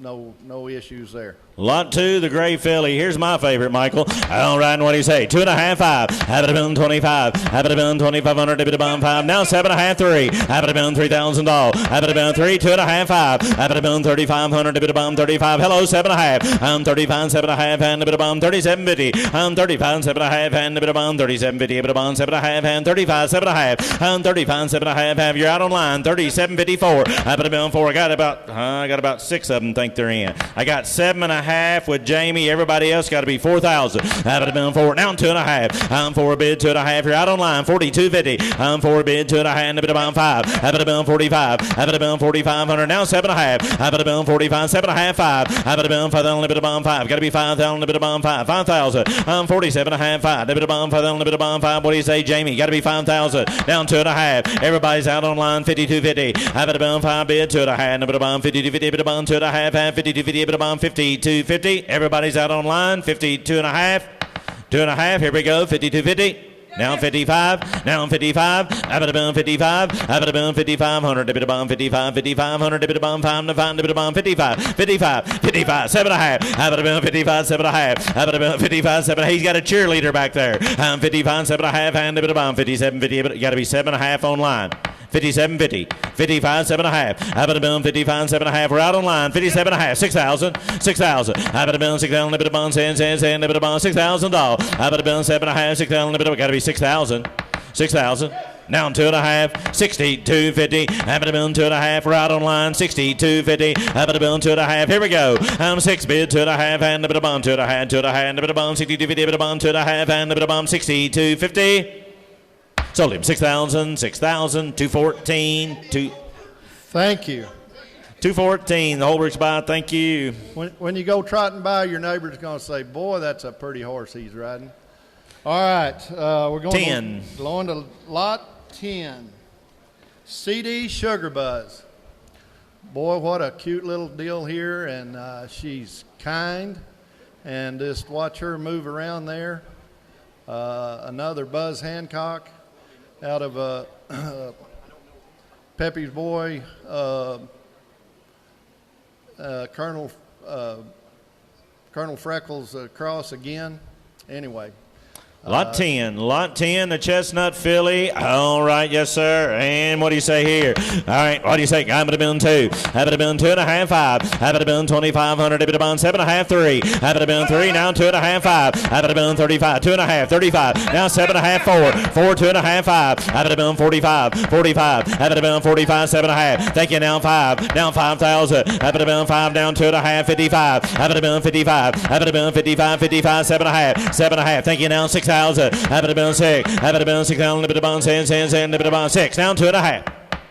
no issues there. Lot 2, the gray filly. Here's my favorite, Michael. All right, and what do you say? 2.5, 5. Have it been 25. Have it been 2,500. Have it been 5. Now 7.5, 3. Have it been $3,000. Have it been 3. 2.5, 5. Have it been 3,500. Have it been 35. Hello, 7.5. I'm 35, 7.5, and a bit of 37.50. I'm 35, 7.5, and a bit of 37.50. A bit of 7.5, and 35, 7.5. I'm 35, 7.5. Have you're out on line. 37.54. Have it been 4. I got about 6 of them think they're in. I got 7.5 with Jamie. Everybody else got to be 4,000. Have it been 4. Now 2.5. I'm 4 bid 2.5. You're out on line. 42.50. I'm 4 bid 2.5 and a bit about 5. Have it been 45. Have it been 4,500. Now 7.5. Have it been 45. 7.5. 5. Have it been 5,000 a bit about 5. Got to be 5,000 a bit about 5. 5,000. I'm 47.5. 5. A bit about 5,000 a bit about 5. What do you say, Jamie? Got to be 5,000. Down 2.5. Everybody's out on line. 52.50. Have it been 5 bid 2.5 and a bit about 52.50. A bit about 2.5. 52.50. A bit about 52.50. Everybody's out on line. 52.5. 2.5. Here we go. 52.50. Now 55. Now 55. Have it been 55. Have it been 5,500. A bit about 55. 5,500. A bit about 5. A bit about 55. 55. 55. 7.5. Have it been 55. 7.5. Have it been 55. 7. He's got a cheerleader back there. 55. 7.5. And a bit about 57.50. Got to be 7.5 on line. 57.50, 55, 7.5. Have it been 55, 7.5. We're out on line. 57.5, 6,000, 6,000. Have it been 6,000, a bit of bond, and a bit of bond, $6,000. Have it been 7.5, 6,000, a bit of, got to be 6,000, 6,000. Now 2.5, 62.50. Have it been 2.5. We're out on line. 62.50. Have it been 2.5. Here we go. I'm 6 bid 2.5 and a bit of bond 2.5, 2.5 and a bit of bond 62.50, a bit of bond 2.5 and a bit of bond 62.50. Sold him 6,000, 6,000, 214, 2. Thank you. 214, the Holbrook's by. Thank you. When you go trotting by, your neighbor's going to say, boy, that's a pretty horse he's riding. All right. We're going to lot 10. CD Sugar Buzz. Boy, what a cute little deal here, and she's kind. And just watch her move around there. Another Buzz Hancock out of Pepe's boy, Colonel Freckles cross again. Anyway. Lot 10, the chestnut filly. All right, yes, sir. And what do you say here? All right, what do you say? Have it been 2. Have it been 2.5, 5. Have it been 2,500. Have it been 7.5, 3. Have it been 3. Now 2.5, 5. Have it been 35, 2.5, 35. Now 7.5, 4. 4, 2.5, 5. Have it been 45, 45. Have it been 45, 7.5. Thank you. Now 5. Now 5,000. Have it been 5. Down 2.5, 55. Have it been 55. Have it been 55, 55, 7.5. 7.5. Thank you. Now 6,000. Have it been 6. Have it been 6,000. A bit of bond, and a bit of bond 6. Down 2.5.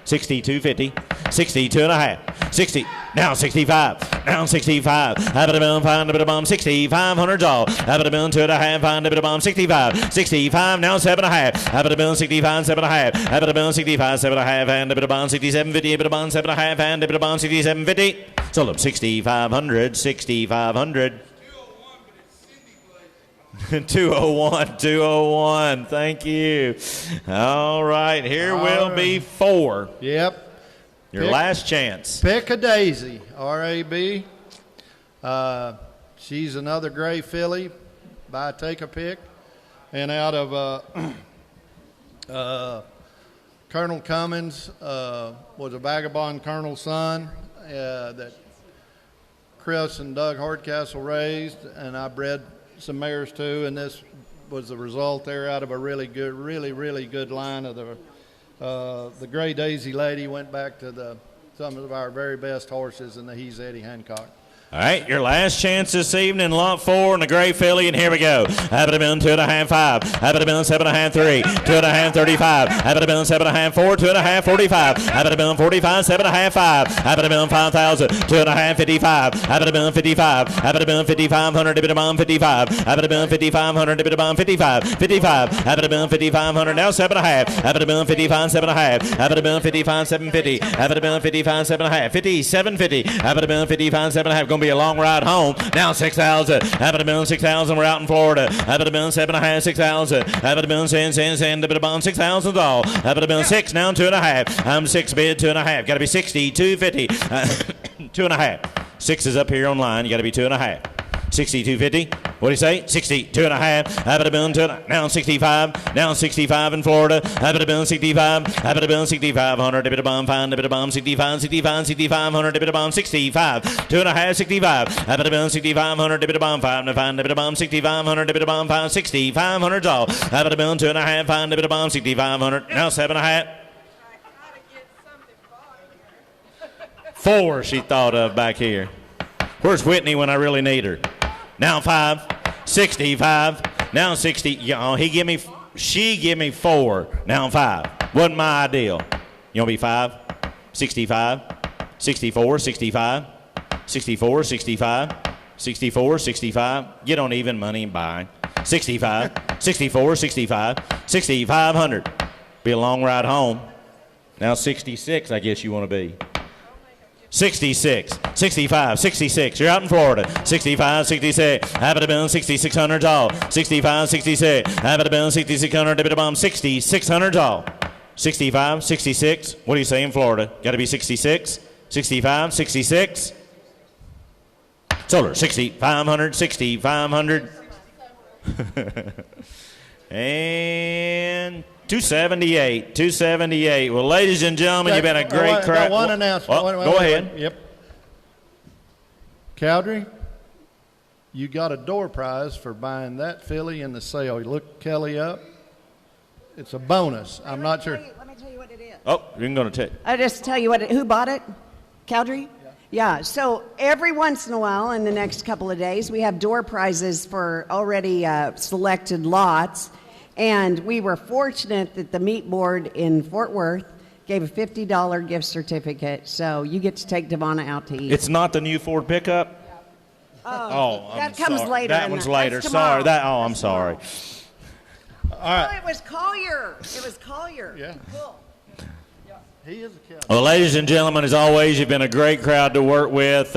62.50. 62.5. 60. Now 65. Now 65. Have it been 5. A bit of bomb 6,500 all. Have it been 2.5. 5. A bit of bomb 65. 65. Now 7.5. Have it been 65. 7.5. Have it been 65. 7.5. And a bit of bomb 67.50. A bit of bomb 7.5. And a bit of bomb 67.50. Sold them 6,500. 6,500. 201. Thank you. All right, here will be 4. Yep. Your last chance. Pick a daisy, RAB. She's another gray filly by Take a Pick. And out of Colonel Cummins was a vagabond colonel's son that Chris and Doug Hardcastle raised, and I bred some mares too, and this was the result there out of a really good line of the Gray Daisy Lady. Went back to some of our very best horses, and he's Eddie Hancock. All right, your last chance this evening, lot 4 in the gray filly, and here we go. Have it been 2.5, 5. Have it been 7.5, 3. 2.5, 35. Have it been 7.5, 4. 2.5, 45. Have it been 45, 7.5, 5. Have it been 5,000. 2.5, 55. Have it been 55. Have it been 5,500. Dip it above 55. Have it been 5,500. Dip it above 55. 55. Have it been 5,500. Now 7.5. Have it been 55, 7.5. Have it been 55, 750. Have it been 55, 7.5. 5750. Have it been 55, 7.5. Going to be a long ride home. Now 6,000. Have it been 6,000. We're out in Florida. Have it been 7.5, 6,000. Have it been 10, 6,000 all. Have it been 6. Now 2.5. I'm 6 bid 2.5. Got to be 60, 250. 2.5. 6 is up here online. You got to be 2.5. 6250. What do you say? 60, 2.5. Have it been 2. Now 65. Now 65 in Florida. Have it been 65. Have it been 6,500. Dip it a bomb. Find dip it a bomb. 65, 65, 6,500. Dip it a bomb. 65. 2.5. 65. Have it been 6,500. Dip it a bomb. 5 to find dip it a bomb. 6,500. Dip it a bomb. 5. 6,500 all. Have it been 2.5. Find dip it a bomb. 6,500. Now 7.5. 4 she thought of back here. Where's Whitney when I really need her? Now 5, 65. Now 60. She give me 4. Now 5. Wasn't my ideal. You want to be 5? 65, 64, 65, 64, 65, 64, 65. Get on even money and buy. 65, 64, 65, 6,500. Be a long ride home. Now 66, I guess you want to be. 66, 65, 66. You're out in Florida. 65, 66. Have it been 6,600 all. 65, 66. Have it been 6,600. Dip it a bomb. 6,600 all. 65, 66. What do you say in Florida? Got to be 66, 65, 66. Solar, 6,500, 6,500. And 278, 278. Well, ladies and gentlemen, you've been a great crowd. One announcement. Go ahead. Yep. Cowdery, you got a door prize for buying that filly in the sale. You look Kelly up. It's a bonus. I'm not sure. Let me tell you what it is. Oh, you're going to take. I'll just tell you who bought it? Cowdery? Yeah, so every once in a while in the next couple of days, we have door prizes for already selected lots. And we were fortunate that the meat board in Fort Worth gave a $50 gift certificate. So you get to take Devonna out to eat. It's not the new Ford pickup? That comes later. That one's later. Sorry. I'm sorry. All right. Oh, it was Collier. It was Collier. Yeah. Cool. He is a Cowdery. Well, ladies and gentlemen, as always, you've been a great crowd to work with.